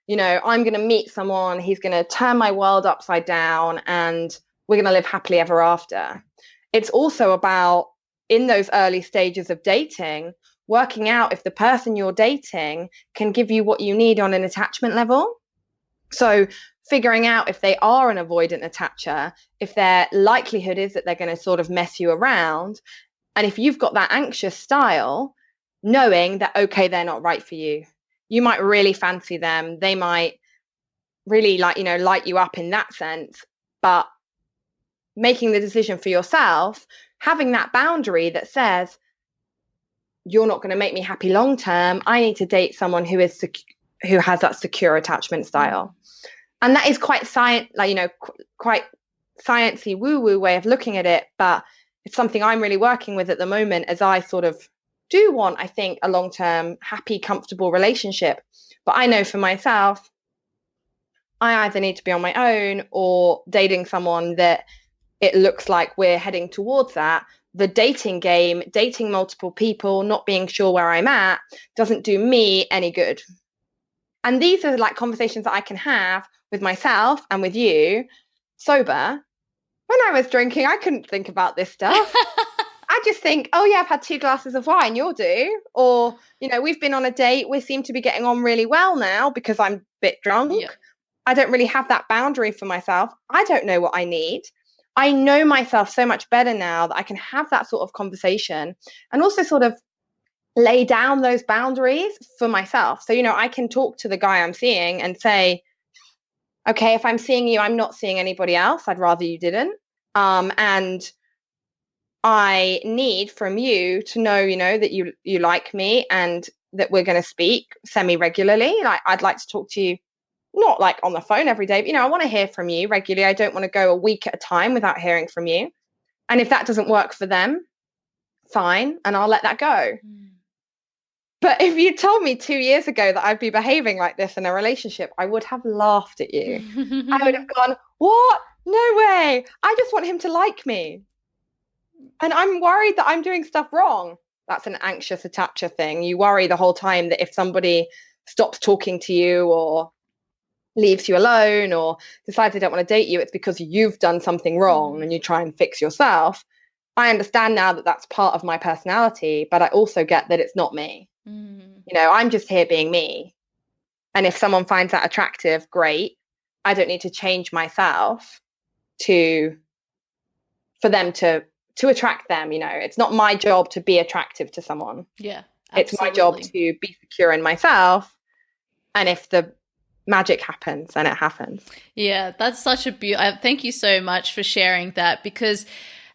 I'm going to meet someone, he's going to turn my world upside down and we're going to live happily ever after. It's also about, in those early stages of dating, working out if the person you're dating can give you what you need on an attachment level. So figuring out if they are an avoidant attacher, if their likelihood is that they're going to sort of mess you around. And if you've got that anxious style, knowing that, okay, they're not right for you. You might really fancy them. They might really light you up in that sense, but making the decision for yourself, having that boundary that says, you're not going to make me happy long term. I need to date someone who has that secure attachment style. And that is quite quite sciencey woo-woo way of looking at it, but it's something I'm really working with at the moment as I sort of do want, I think, a long-term, happy, comfortable relationship. But I know for myself, I either need to be on my own or dating someone that it looks like we're heading towards that. The dating game, dating multiple people, not being sure where I'm at, doesn't do me any good. And these are conversations that I can have with myself and with you sober. When I was drinking, I couldn't think about this stuff. I just think, oh yeah, I've had 2 glasses of wine, you'll do. Or, we've been on a date, we seem to be getting on really well now because I'm a bit drunk. Yeah. I don't really have that boundary for myself. I don't know what I need. I know myself so much better now that I can have that sort of conversation and also sort of lay down those boundaries for myself. So, I can talk to the guy I'm seeing and say, okay, if I'm seeing you, I'm not seeing anybody else. I'd rather you didn't. And I need from you to know, that you like me and that we're going to speak semi-regularly. Like, I'd like to talk to you, not like on the phone every day, but I want to hear from you regularly. I don't want to go a week at a time without hearing from you. And if that doesn't work for them, fine, and I'll let that go. But if you told me 2 years ago that I'd be behaving like this in a relationship, I would have laughed at you. I would have gone, what? No way. I just want him to like me. And I'm worried that I'm doing stuff wrong. That's an anxious attacher thing. You worry the whole time that if somebody stops talking to you or leaves you alone or decides they don't want to date you, it's because you've done something wrong and you try and fix yourself. I understand now that that's part of my personality, but I also get that it's not me. I'm just here being me. And if someone finds that attractive, great. I don't need to change myself for them to attract them. It's not my job to be attractive to someone. Yeah, absolutely. It's my job to be secure in myself. And if the magic happens, then it happens. Yeah, that's such a thank you so much for sharing that, because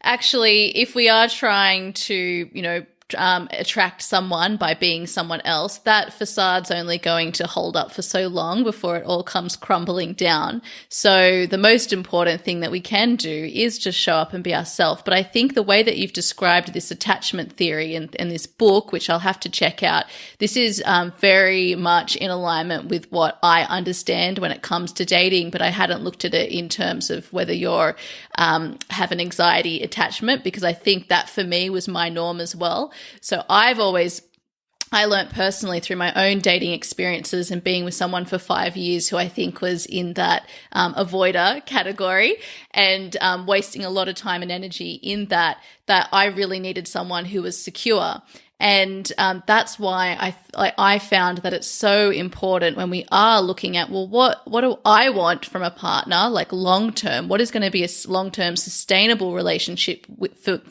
actually, if we are trying to, attract someone by being someone else, that facade's only going to hold up for so long before it all comes crumbling down. So the most important thing that we can do is just show up and be ourselves. But I think the way that you've described this attachment theory in this book, which I'll have to check out, this is very much in alignment with what I understand when it comes to dating, but I hadn't looked at it in terms of whether you're have an anxiety attachment, because I think that for me was my norm as well. So I learned personally through my own dating experiences and being with someone for 5 years who I think was in that avoider category and wasting a lot of time and energy in that I really needed someone who was secure. And that's why I found that it's so important when we are looking at, well, what do I want from a partner, like long term? What is going to be a long term sustainable relationship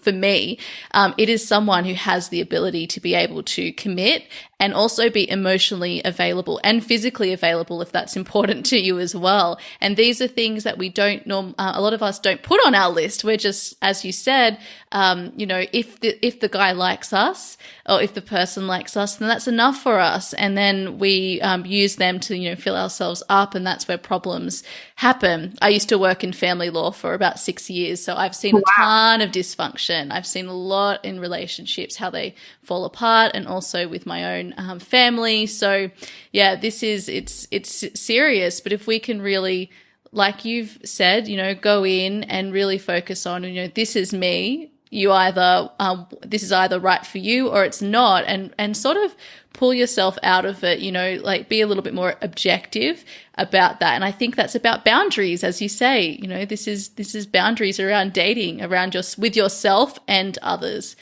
for me? It is someone who has the ability to be able to commit and also be emotionally available and physically available if that's important to you as well. And these are things that we don't a lot of us don't put on our list. We're just, as you said, if the guy likes us or if the person likes us, then that's enough for us. And then we use them to, fill ourselves up, and that's where problems happen. I used to work in family law for about 6 years, so I've seen a ton of dysfunction. I've seen a lot in relationships, how they fall apart, and also with my own family. So yeah, it's serious, but if we can really, like you've said, go in and really focus on, this is me. You either this is either right for you or it's not, and sort of pull yourself out of it, like be a little bit more objective about that. And I think that's about boundaries, as you say. This is boundaries around dating, around with yourself and others.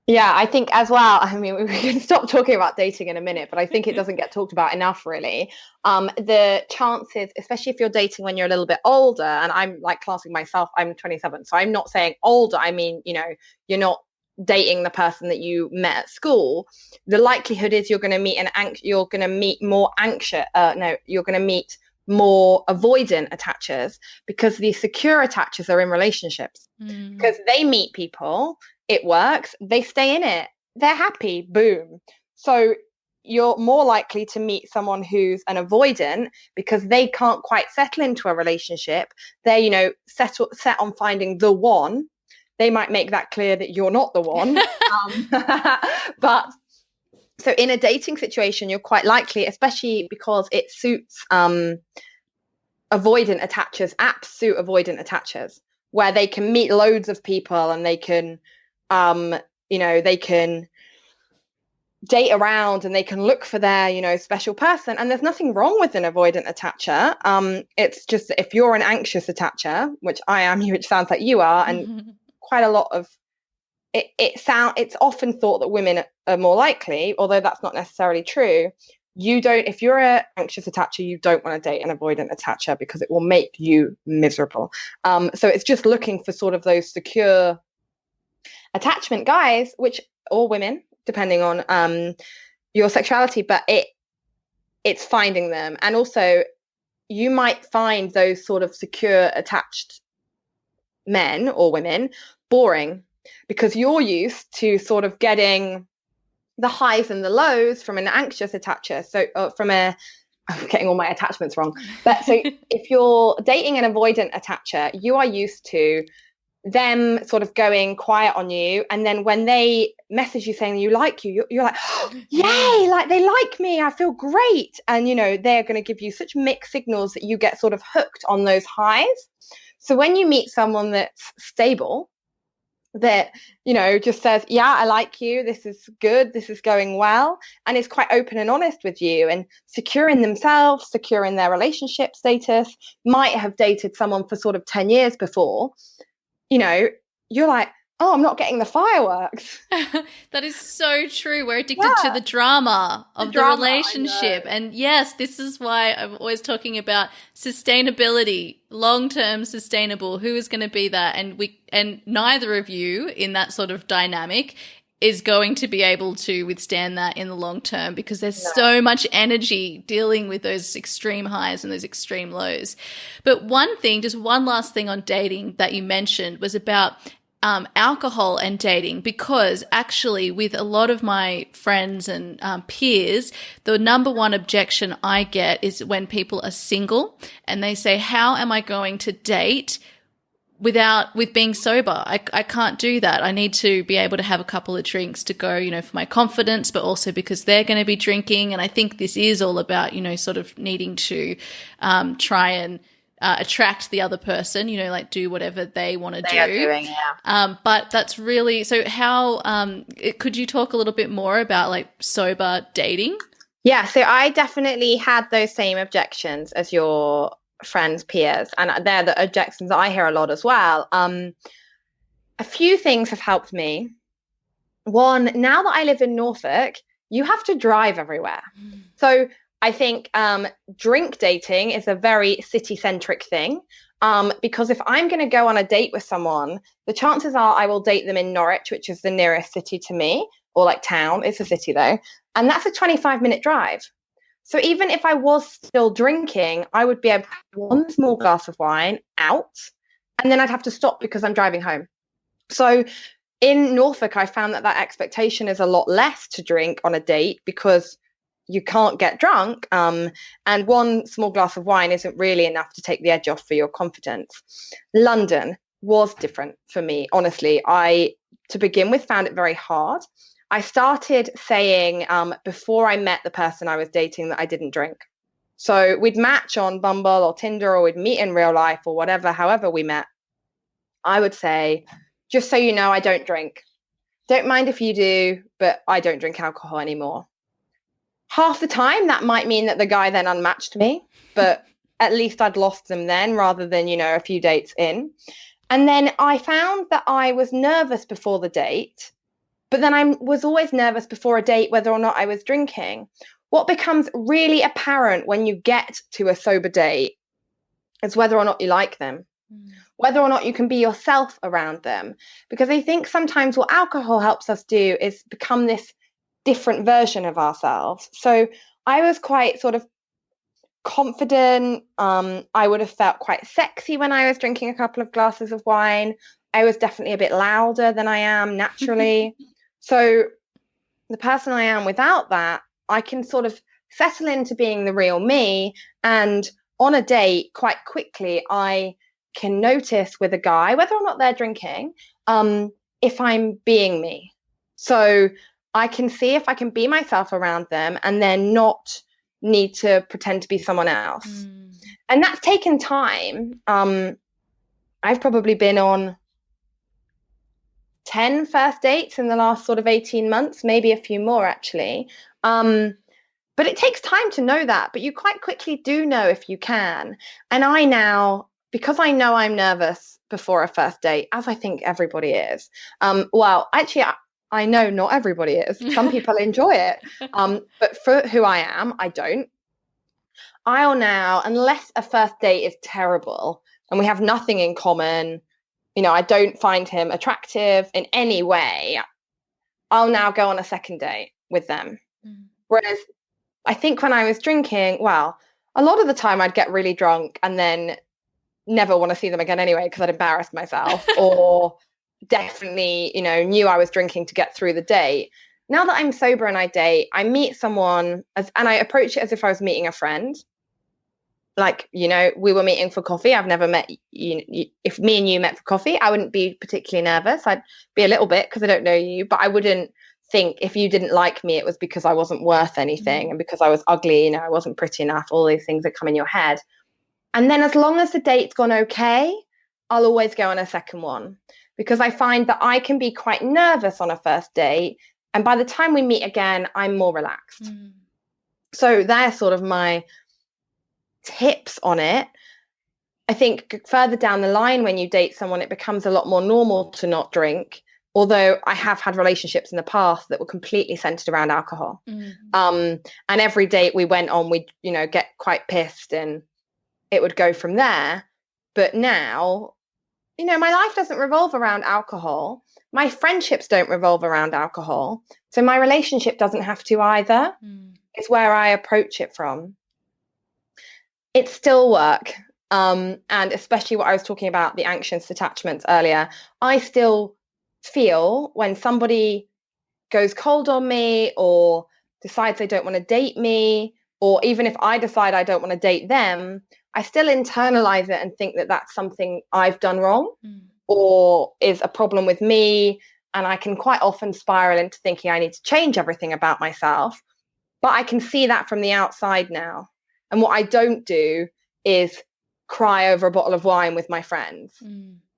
Yeah, I think as well, I mean, we can stop talking about dating in a minute, but I think it doesn't get talked about enough, really. The chances, especially if you're dating when you're a little bit older, and I'm like classing myself, I'm 27, so I'm not saying older. I mean, you're not dating the person that you met at school. The likelihood is you're going to meet more avoidant attachers, because the secure attachers are in relationships, because they meet people. It works, they stay in it, they're happy, boom. So you're more likely to meet someone who's an avoidant because they can't quite settle into a relationship. They're, set on finding the one. They might make that clear that you're not the one. But so in a dating situation, you're quite likely, especially because it suits avoidant attachers, suit avoidant attachers, where they can meet loads of people and they can they can date around and they can look for their, special person. And there's nothing wrong with an avoidant attacher. It's just that if you're an anxious attacher, which I am, which sounds like you are, and quite a lot of it's often thought that women are more likely, although that's not necessarily true. If you're an anxious attacher, you don't want to date an avoidant attacher because it will make you miserable. So it's just looking for sort of those secure attachment guys, or women, depending on your sexuality, but it's finding them. And also you might find those sort of secure attached men or women boring, because you're used to sort of getting the highs and the lows from an anxious attacher. So I'm getting all my attachments wrong. But so if you're dating an avoidant attacher, you are used to them sort of going quiet on you, and then when they message you saying you like you're like, oh, yay, like they like me, I feel great. And they're going to give you such mixed signals that you get sort of hooked on those highs. So when you meet someone that's stable, that just says, yeah, I like you, this is good, this is going well, and is quite open and honest with you and secure in themselves, secure in their relationship status, might have dated someone for sort of 10 years before, you're like, oh, I'm not getting the fireworks. That is so true. We're addicted to the drama of the relationship. And yes, this is why I'm always talking about sustainability, long-term sustainable. Who is going to be that? And neither of you in that sort of dynamic is going to be able to withstand that in the long term, because there's so much energy dealing with those extreme highs and those extreme lows. But one thing, just one last thing on dating that you mentioned was about alcohol and dating, because actually with a lot of my friends and peers, the number one objection I get is when people are single and they say, how am I going to date with being sober? I can't do that. I need to be able to have a couple of drinks to go, for my confidence, but also because they're going to be drinking. And I think this is all about, sort of needing to try and attract the other person, like do whatever they want to do. They are doing, yeah. But that's really, so how, could you talk a little bit more about like sober dating? Yeah, so I definitely had those same objections as your friends, peers, and they're the objections that I hear a lot as well. A few things have helped me. One, now that I live in Norfolk, you have to drive everywhere. So I think drink dating is a very city-centric thing, because if I'm going to go on a date with someone, the chances are I will date them in Norwich, which is the nearest city to me, or like town. It's a city though, and that's a 25-minute drive. So even if I was still drinking, I would be able to have one small glass of wine out, and then I'd have to stop because I'm driving home. So in Norfolk, I found that expectation is a lot less to drink on a date, because you can't get drunk, and one small glass of wine isn't really enough to take the edge off for your confidence. London was different for me, honestly. I, to begin with, found it very hard. I started saying before I met the person I was dating that I didn't drink. So we'd match on Bumble or Tinder, or we'd meet in real life or whatever, however we met. I would say, just so you know, I don't drink. Don't mind if you do, but I don't drink alcohol anymore. Half the time, that might mean that the guy then unmatched me, but at least I'd lost them then, rather than, a few dates in. And then I found that I was nervous before the date, but then I was always nervous before a date whether or not I was drinking. What becomes really apparent when you get to a sober date is whether or not you like them, whether or not you can be yourself around them. Because I think sometimes what alcohol helps us do is become this different version of ourselves. So I was quite sort of confident. I would have felt quite sexy when I was drinking a couple of glasses of wine. I was definitely a bit louder than I am naturally. So the person I am without that, I can sort of settle into being the real me. And on a date, quite quickly, I can notice with a guy, whether or not they're drinking, if I'm being me. So I can see if I can be myself around them and then not need to pretend to be someone else. And that's taken time. I've probably been on 10 first dates in the last sort of 18 months, maybe a few more actually. But it takes time to know that, but you quite quickly do know if you can. And I now, because I know I'm nervous before a first date, as I think everybody is. Well, actually, I know not everybody is. Some people enjoy it. But for who I am, I don't. I'll now, unless a first date is terrible and we have nothing in common, I don't find him attractive in any way, I'll now go on a second date with them. Whereas I think when I was drinking, well, a lot of the time I'd get really drunk and then never want to see them again anyway because I'd embarrassed myself, or definitely, knew I was drinking to get through the date. Now that I'm sober and I date, I meet someone and I approach it as if I was meeting a friend. Like, we were meeting for coffee. I've never met you. If me and you met for coffee, I wouldn't be particularly nervous. I'd be a little bit because I don't know you, but I wouldn't think if you didn't like me, it was because I wasn't worth anything and because I was ugly, I wasn't pretty enough, all these things that come in your head. And then as long as the date's gone okay, I'll always go on a second one because I find that I can be quite nervous on a first date. And by the time we meet again, I'm more relaxed. So they're sort of my tips on it. I think further down the line, when you date someone, it becomes a lot more normal to not drink. Although I have had relationships in the past that were completely centered around alcohol. And every date we went on, we'd, get quite pissed and it would go from there. But now, my life doesn't revolve around alcohol. My friendships don't revolve around alcohol. So my relationship doesn't have to either. It's where I approach it from. It's still work. And especially what I was talking about, the anxious attachments earlier, I still feel when somebody goes cold on me or decides they don't want to date me, or even if I decide I don't want to date them, I still internalize it and think that that's something I've done wrong or is a problem with me. And I can quite often spiral into thinking I need to change everything about myself. But I can see that from the outside now. And what I don't do is cry over a bottle of wine with my friends.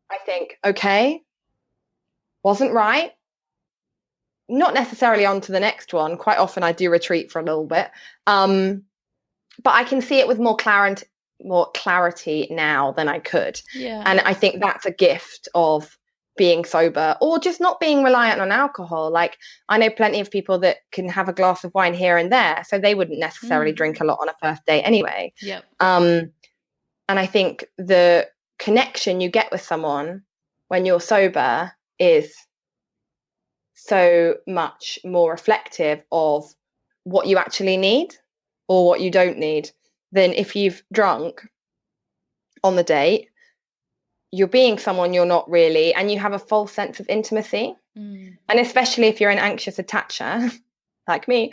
I think, okay, wasn't right. Not necessarily on to the next one. Quite often I do retreat for a little bit. But I can see it with more clarity now than I could. Yeah. And I think that's a gift of being sober or just not being reliant on alcohol. Like I know plenty of people that can have a glass of wine here and there, so they wouldn't necessarily drink a lot on a first date anyway. Yep. And I think the connection you get with someone when you're sober is so much more reflective of what you actually need or what you don't need than if you've drunk on the date. You're being someone you're not really, and you have a false sense of intimacy. And especially if you're an anxious attacher like me,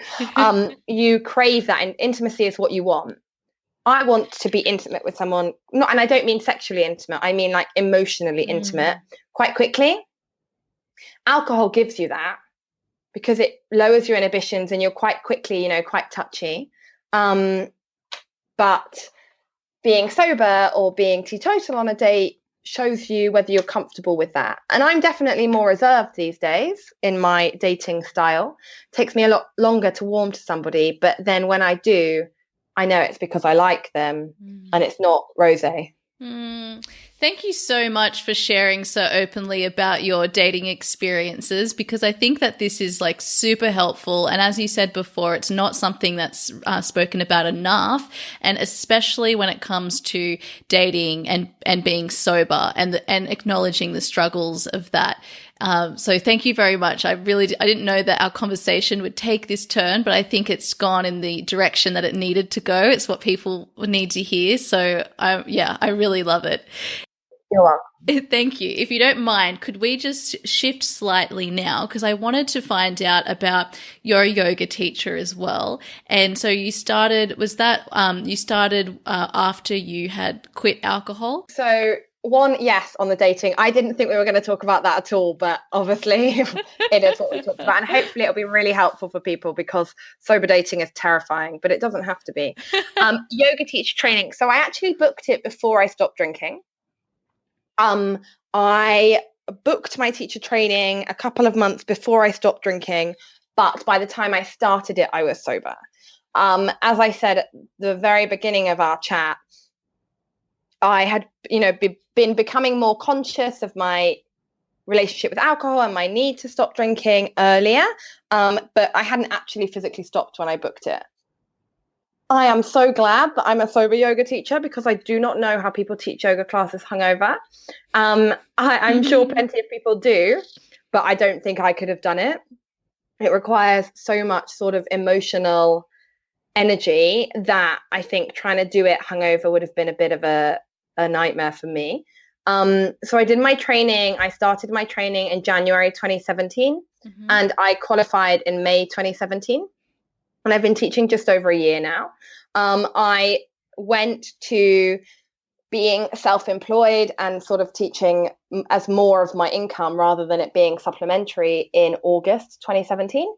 you crave that, and intimacy is what you want. I want to be intimate with someone, and I don't mean sexually intimate, I mean like emotionally intimate quite quickly. Alcohol gives you that because it lowers your inhibitions and you're quite quickly, quite touchy. But being sober or being teetotal on a date shows you whether you're comfortable with that. And I'm definitely more reserved these days in my dating style. It takes me a lot longer to warm to somebody, but then when I do, I know it's because I like them and it's not rosé. Thank you so much for sharing so openly about your dating experiences, because I think that this is like super helpful. And as you said before, it's not something that's spoken about enough. And especially when it comes to dating and being sober and acknowledging the struggles of that. So thank you very much. I didn't know that our conversation would take this turn, but I think it's gone in the direction that it needed to go. It's what people need to hear. So I really love it. You're welcome. Thank you. If you don't mind, could we just shift slightly now? Because I wanted to find out about your yoga teacher as well. And so you started, after you had quit alcohol? So yes, on the dating. I didn't think we were going to talk about that at all, but obviously it is what we talked about. And hopefully it'll be really helpful for people because sober dating is terrifying, but it doesn't have to be. Yoga teacher training. So I actually booked it before I stopped drinking. I booked my teacher training a couple of months before I stopped drinking, but by the time I started it, I was sober. As I said at the very beginning of our chat, I had, been becoming more conscious of my relationship with alcohol and my need to stop drinking earlier, but I hadn't actually physically stopped when I booked it. I am so glad that I'm a sober yoga teacher because I do not know how people teach yoga classes hungover. I'm sure plenty of people do, but I don't think I could have done it. It requires so much sort of emotional energy that I think trying to do it hungover would have been a bit of a nightmare for me. So I did my training. I started my training in January 2017, and I qualified in May 2017. And I've been teaching just over a year now. I went to being self-employed and sort of teaching as more of my income rather than it being supplementary in August 2017.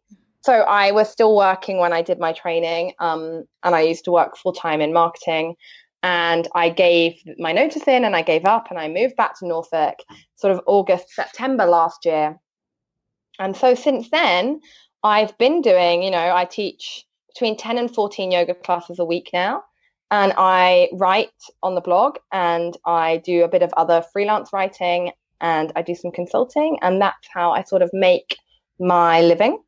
So I was still working when I did my training, and I used to work full-time in marketing. And I gave my notice in and I gave up and I moved back to Norfolk sort of August, September last year. And so since then, I've been doing, I teach between 10 and 14 yoga classes a week now. And I write on the blog and I do a bit of other freelance writing and I do some consulting. And that's how I sort of make my living.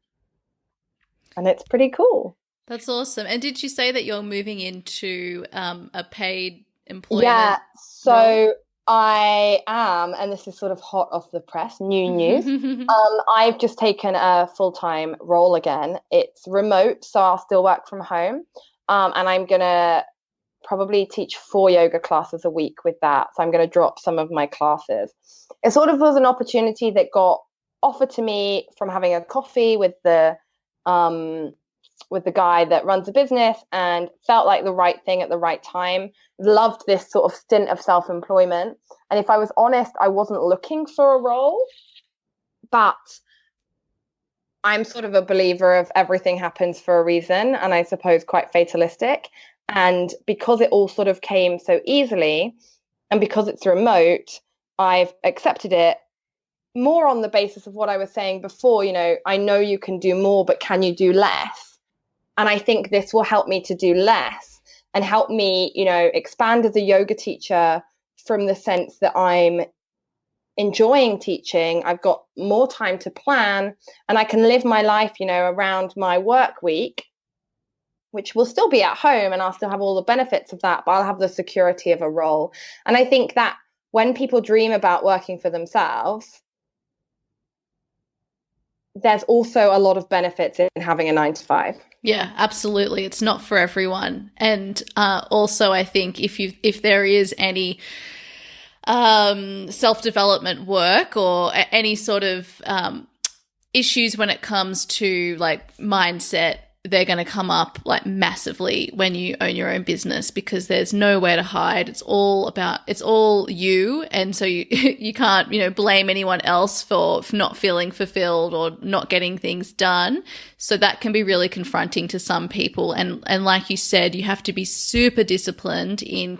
And it's pretty cool. That's awesome. And did you say that you're moving into a paid employment? Yeah, so role? I am, and this is sort of hot off the press, new news. I've just taken a full-time role again. It's remote, so I'll still work from home. And I'm going to probably teach 4 yoga classes a week with that. So I'm going to drop some of my classes. It sort of was an opportunity that got offered to me from having a coffee with the guy that runs a business and felt like the right thing at the right time. Loved this sort of stint of self-employment. And if I was honest, I wasn't looking for a role, but I'm sort of a believer of everything happens for a reason, and I suppose quite fatalistic. And because it all sort of came so easily, and because it's remote, I've accepted it more on the basis of what I was saying before. I know you can do more, but can you do less? And I think this will help me to do less and help me, expand as a yoga teacher from the sense that I'm enjoying teaching. I've got more time to plan and I can live my life, around my work week, which will still be at home and I'll still have all the benefits of that, but I'll have the security of a role. And I think that when people dream about working for themselves, there's also a lot of benefits in having a 9 to 5. Yeah, absolutely. It's not for everyone. And also, I think if there is any self-development work or any sort of issues when it comes to like mindset, they're going to come up like massively when you own your own business because there's nowhere to hide. It's all you. And so you can't, blame anyone else for not feeling fulfilled or not getting things done. So that can be really confronting to some people. And like you said, you have to be super disciplined in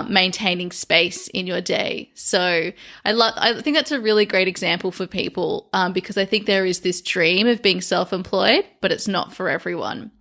maintaining space in your day. So I think that's a really great example for people because I think there is this dream of being self-employed, but it's not for everyone.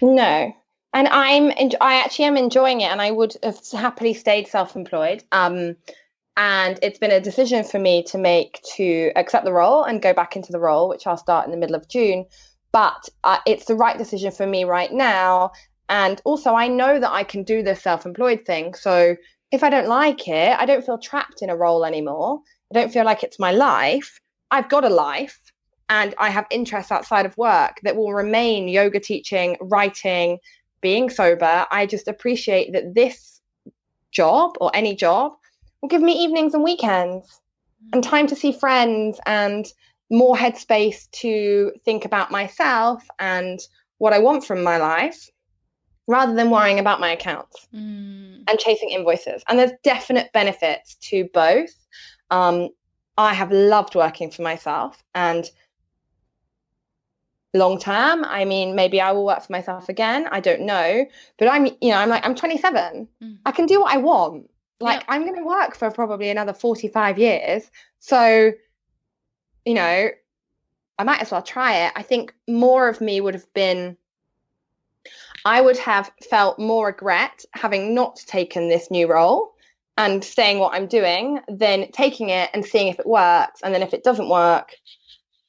No. And I actually am enjoying it and I would have happily stayed self-employed. And it's been a decision for me to make to accept the role and go back into the role, which I'll start in the middle of June. But it's the right decision for me right now. And also, I know that I can do this self-employed thing. So if I don't like it, I don't feel trapped in a role anymore. I don't feel like it's my life. I've got a life and I have interests outside of work that will remain yoga teaching, writing, being sober. I just appreciate that this job or any job will give me evenings and weekends and time to see friends and more headspace to think about myself and what I want from my life, rather than worrying about my accounts and chasing invoices. And there's definite benefits to both. I have loved working for myself and long term, I mean, maybe I will work for myself again. I don't know, but I'm 27. I can do what I want. Like, I'm going to work for probably another 45 years. So, I might as well try it. I think more of me would have been, I would have felt more regret having not taken this new role and saying what I'm doing than taking it and seeing if it works. And then if it doesn't work,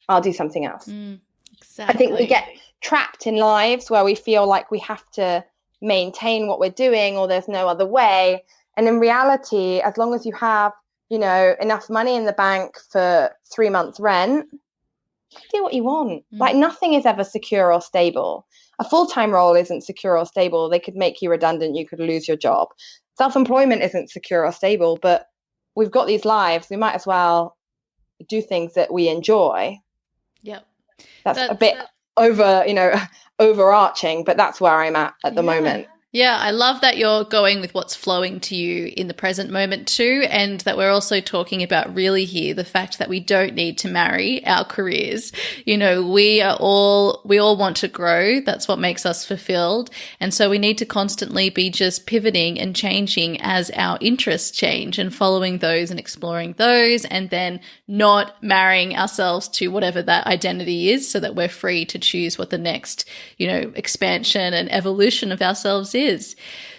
I'll do something else. Exactly. I think we get trapped in lives where we feel like we have to maintain what we're doing or there's no other way. And in reality, as long as you have, enough money in the bank for 3 months rent, do what you want. Like, nothing is ever secure or stable. A full-time role isn't secure or stable. They could make you redundant. You could lose your job. Self-employment isn't secure or stable, but we've got these lives, we might as well do things that we enjoy. Yep. That's a bit over, overarching, but that's where I'm at the moment. Yeah, I love that you're going with what's flowing to you in the present moment too, and that we're also talking about really here the fact that we don't need to marry our careers. We all want to grow. That's what makes us fulfilled. And so we need to constantly be just pivoting and changing as our interests change and following those and exploring those, and then not marrying ourselves to whatever that identity is, so that we're free to choose what the next, expansion and evolution of ourselves is.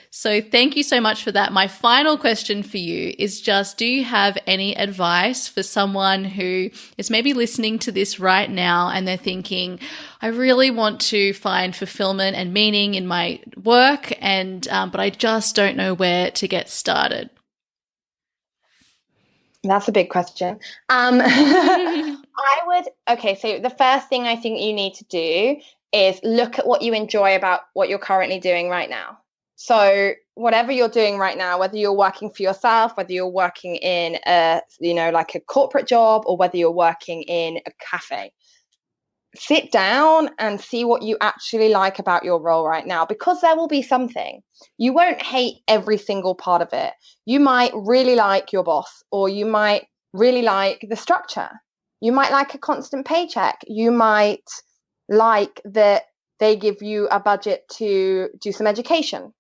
So thank you so much for that. My final question for you is just, do you have any advice for someone who is maybe listening to this right now and they're thinking, I really want to find fulfillment and meaning in my work, and but I just don't know where to get started? That's a big question. So the first thing I think you need to do is look at what you enjoy about what you're currently doing right now. So whatever you're doing right now, whether you're working for yourself, whether you're working in like a corporate job, or whether you're working in a cafe, sit down and see what you actually like about your role right now, because there will be something. You won't hate every single part of it. You might really like your boss, or you might really like the structure. You might like a constant paycheck. You might like that they give you a budget to do some education.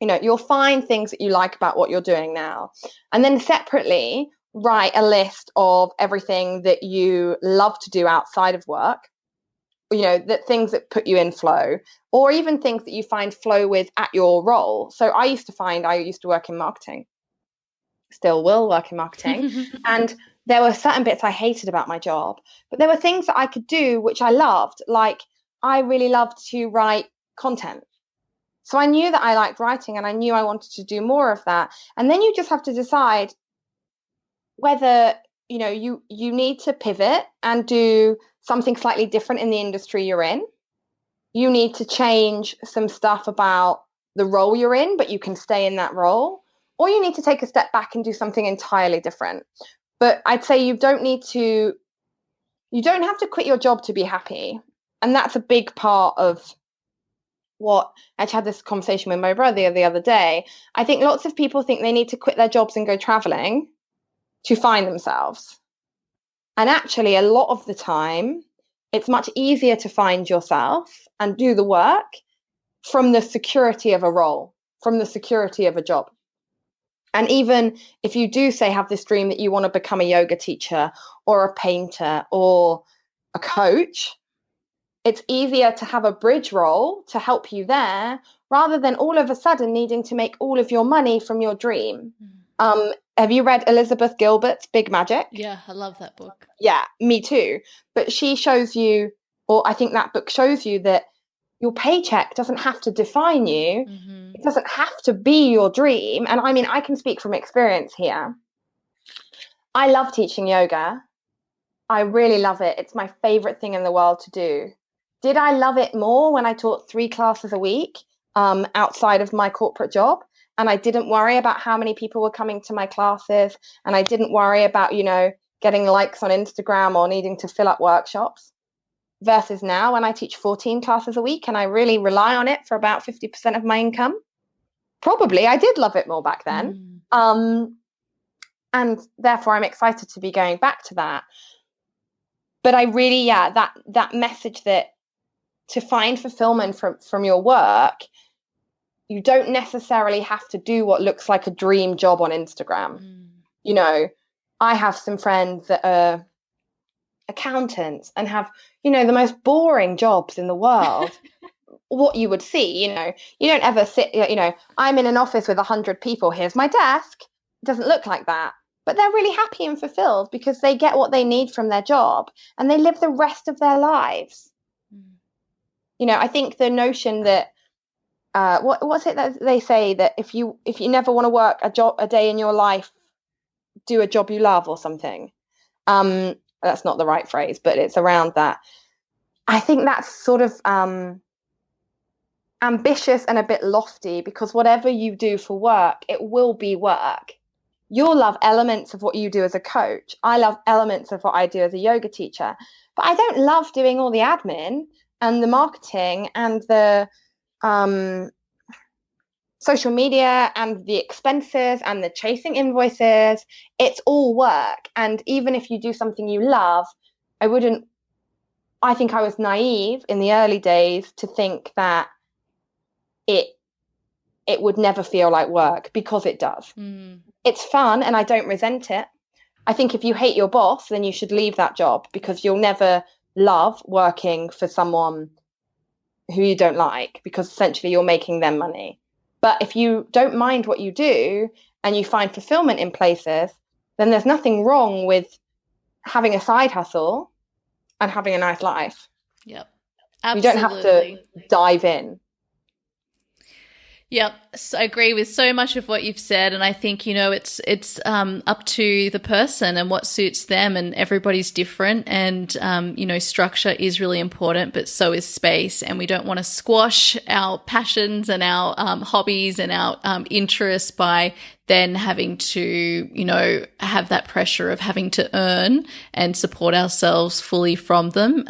You'll find things that you like about what you're doing now. And then separately, write a list of everything that you love to do outside of work, that things that put you in flow, or even things that you find flow with at your role. So I used to work in marketing, still will work in marketing. And there were certain bits I hated about my job, but there were things that I could do which I loved. Like, I really loved to write content. So I knew that I liked writing, and I knew I wanted to do more of that. And then you just have to decide whether, you need to pivot and do something slightly different in the industry you're in. You need to change some stuff about the role you're in, but you can stay in that role. Or you need to take a step back and do something entirely different. But I'd say you don't have to quit your job to be happy. And that's a big part of what I had this conversation with my brother the other day. I think lots of people think they need to quit their jobs and go traveling to find themselves. And actually, a lot of the time, it's much easier to find yourself and do the work from the security of a role, from the security of a job. And even if you do, say, have this dream that you want to become a yoga teacher or a painter or a coach, it's easier to have a bridge role to help you there, rather than all of a sudden needing to make all of your money from your dream. Have you read Elizabeth Gilbert's Big Magic? Yeah, I love that book. Yeah, me too. But she shows you, or I think that book shows you, that your paycheck doesn't have to define you. Mm-hmm. It doesn't have to be your dream. And I mean, I can speak from experience here. I love teaching yoga. I really love it. It's my favorite thing in the world to do. Did I love it more when I taught 3 classes a week outside of my corporate job? And I didn't worry about how many people were coming to my classes. And I didn't worry about, getting likes on Instagram or needing to fill up workshops. Versus now, when I teach 14 classes a week and I really rely on it for about 50% of my income. Probably I did love it more back then. And therefore I'm excited to be going back to that. But I really, that message that to find fulfillment from your work, you don't necessarily have to do what looks like a dream job on Instagram. I have some friends that are accountants and have, the most boring jobs in the world. What you would see, you don't ever sit, I'm in an office with 100 people. Here's my desk. It doesn't look like that. But they're really happy and fulfilled because they get what they need from their job and they live the rest of their lives. I think the notion that what's it that they say, that if you never want to work a day in your life, do a job you love or something. That's not the right phrase, but it's around that. I think that's sort of ambitious and a bit lofty, because whatever you do for work, it will be work. You'll love elements of what you do as a coach. I love elements of what I do as a yoga teacher. But I don't love doing all the admin and the marketing and the social media and the expenses and the chasing invoices. It's all work. And even if you do something you love, I think I was naive in the early days to think that it would never feel like work, because it does. It's fun and I don't resent it. I think if you hate your boss, then you should leave that job, because you'll never love working for someone who you don't like, because essentially you're making them money. But if you don't mind what you do and you find fulfillment in places, then there's nothing wrong with having a side hustle and having a nice life. Yep. Absolutely. You don't have to dive in. Yep, so I agree with so much of what you've said, and I think, you know, it's up to the person and what suits them, and everybody's different, and you know, structure is really important, but so is space, and we don't want to squash our passions and our hobbies and our interests by then having to, you know, have that pressure of having to earn and support ourselves fully from them,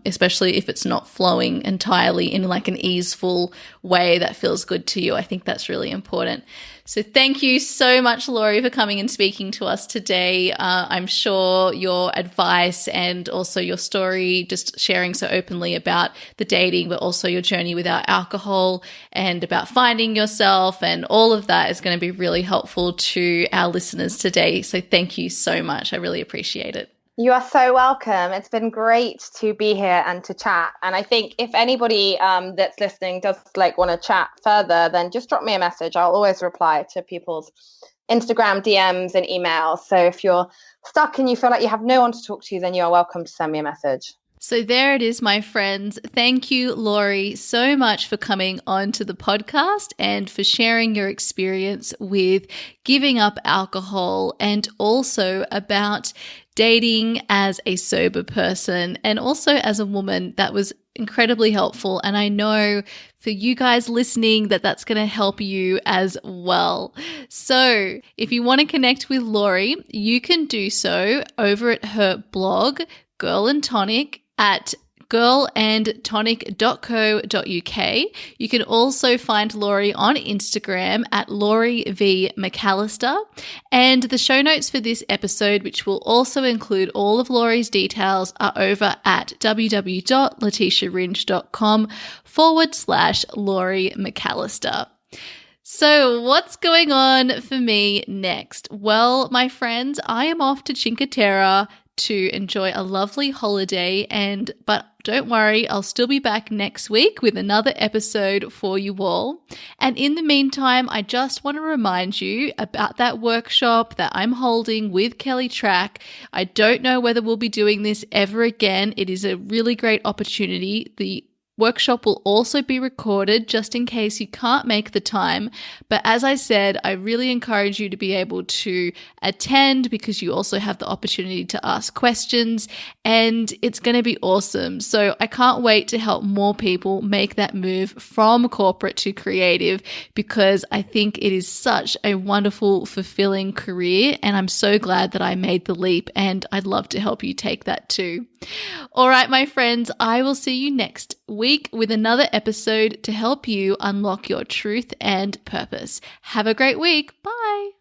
especially if it's not flowing entirely in like an easeful way that feels good to you. I think that's really important. So thank you so much, Laurie, for coming and speaking to us today. I'm sure your advice and also your story, just sharing so openly about the dating, but also your journey without alcohol and about finding yourself and all of that, is going to be really helpful to our listeners today. So thank you so much. I really appreciate it. You are so welcome. It's been great to be here and to chat. And I think if anybody that's listening does like want to chat further, then just drop me a message. I'll always reply to people's Instagram DMs and emails. So if you're stuck and you feel like you have no one to talk to, then you are welcome to send me a message. So there it is, my friends. Thank you, Laurie, so much for coming on to the podcast and for sharing your experience with giving up alcohol, and also about dating as a sober person and also as a woman. That was incredibly helpful. And I know for you guys listening that that's going to help you as well. So if you want to connect with Laurie, you can do so over at her blog, Girl and Tonic, at girlandtonic.co.uk. You can also find Laurie on Instagram at Laurie V. Macallister. And the show notes for this episode, which will also include all of Laurie's details, are over at www.leticiaringe.com/Laurie Macallister. So what's going on for me next? Well, my friends, I am off to Cinque Terre to enjoy a lovely holiday, but don't worry, I'll still be back next week with another episode for you all. And in the meantime, I just want to remind you about that workshop that I'm holding with Kelly Track. I don't know whether we'll be doing this ever again. It is a really great opportunity. The workshop will also be recorded just in case you can't make the time. But as I said, I really encourage you to be able to attend, because you also have the opportunity to ask questions, and it's going to be awesome. So I can't wait to help more people make that move from corporate to creative, because I think it is such a wonderful, fulfilling career. And I'm so glad that I made the leap, and I'd love to help you take that too. All right, my friends, I will see you next week with another episode to help you unlock your truth and purpose. Have a great week. Bye.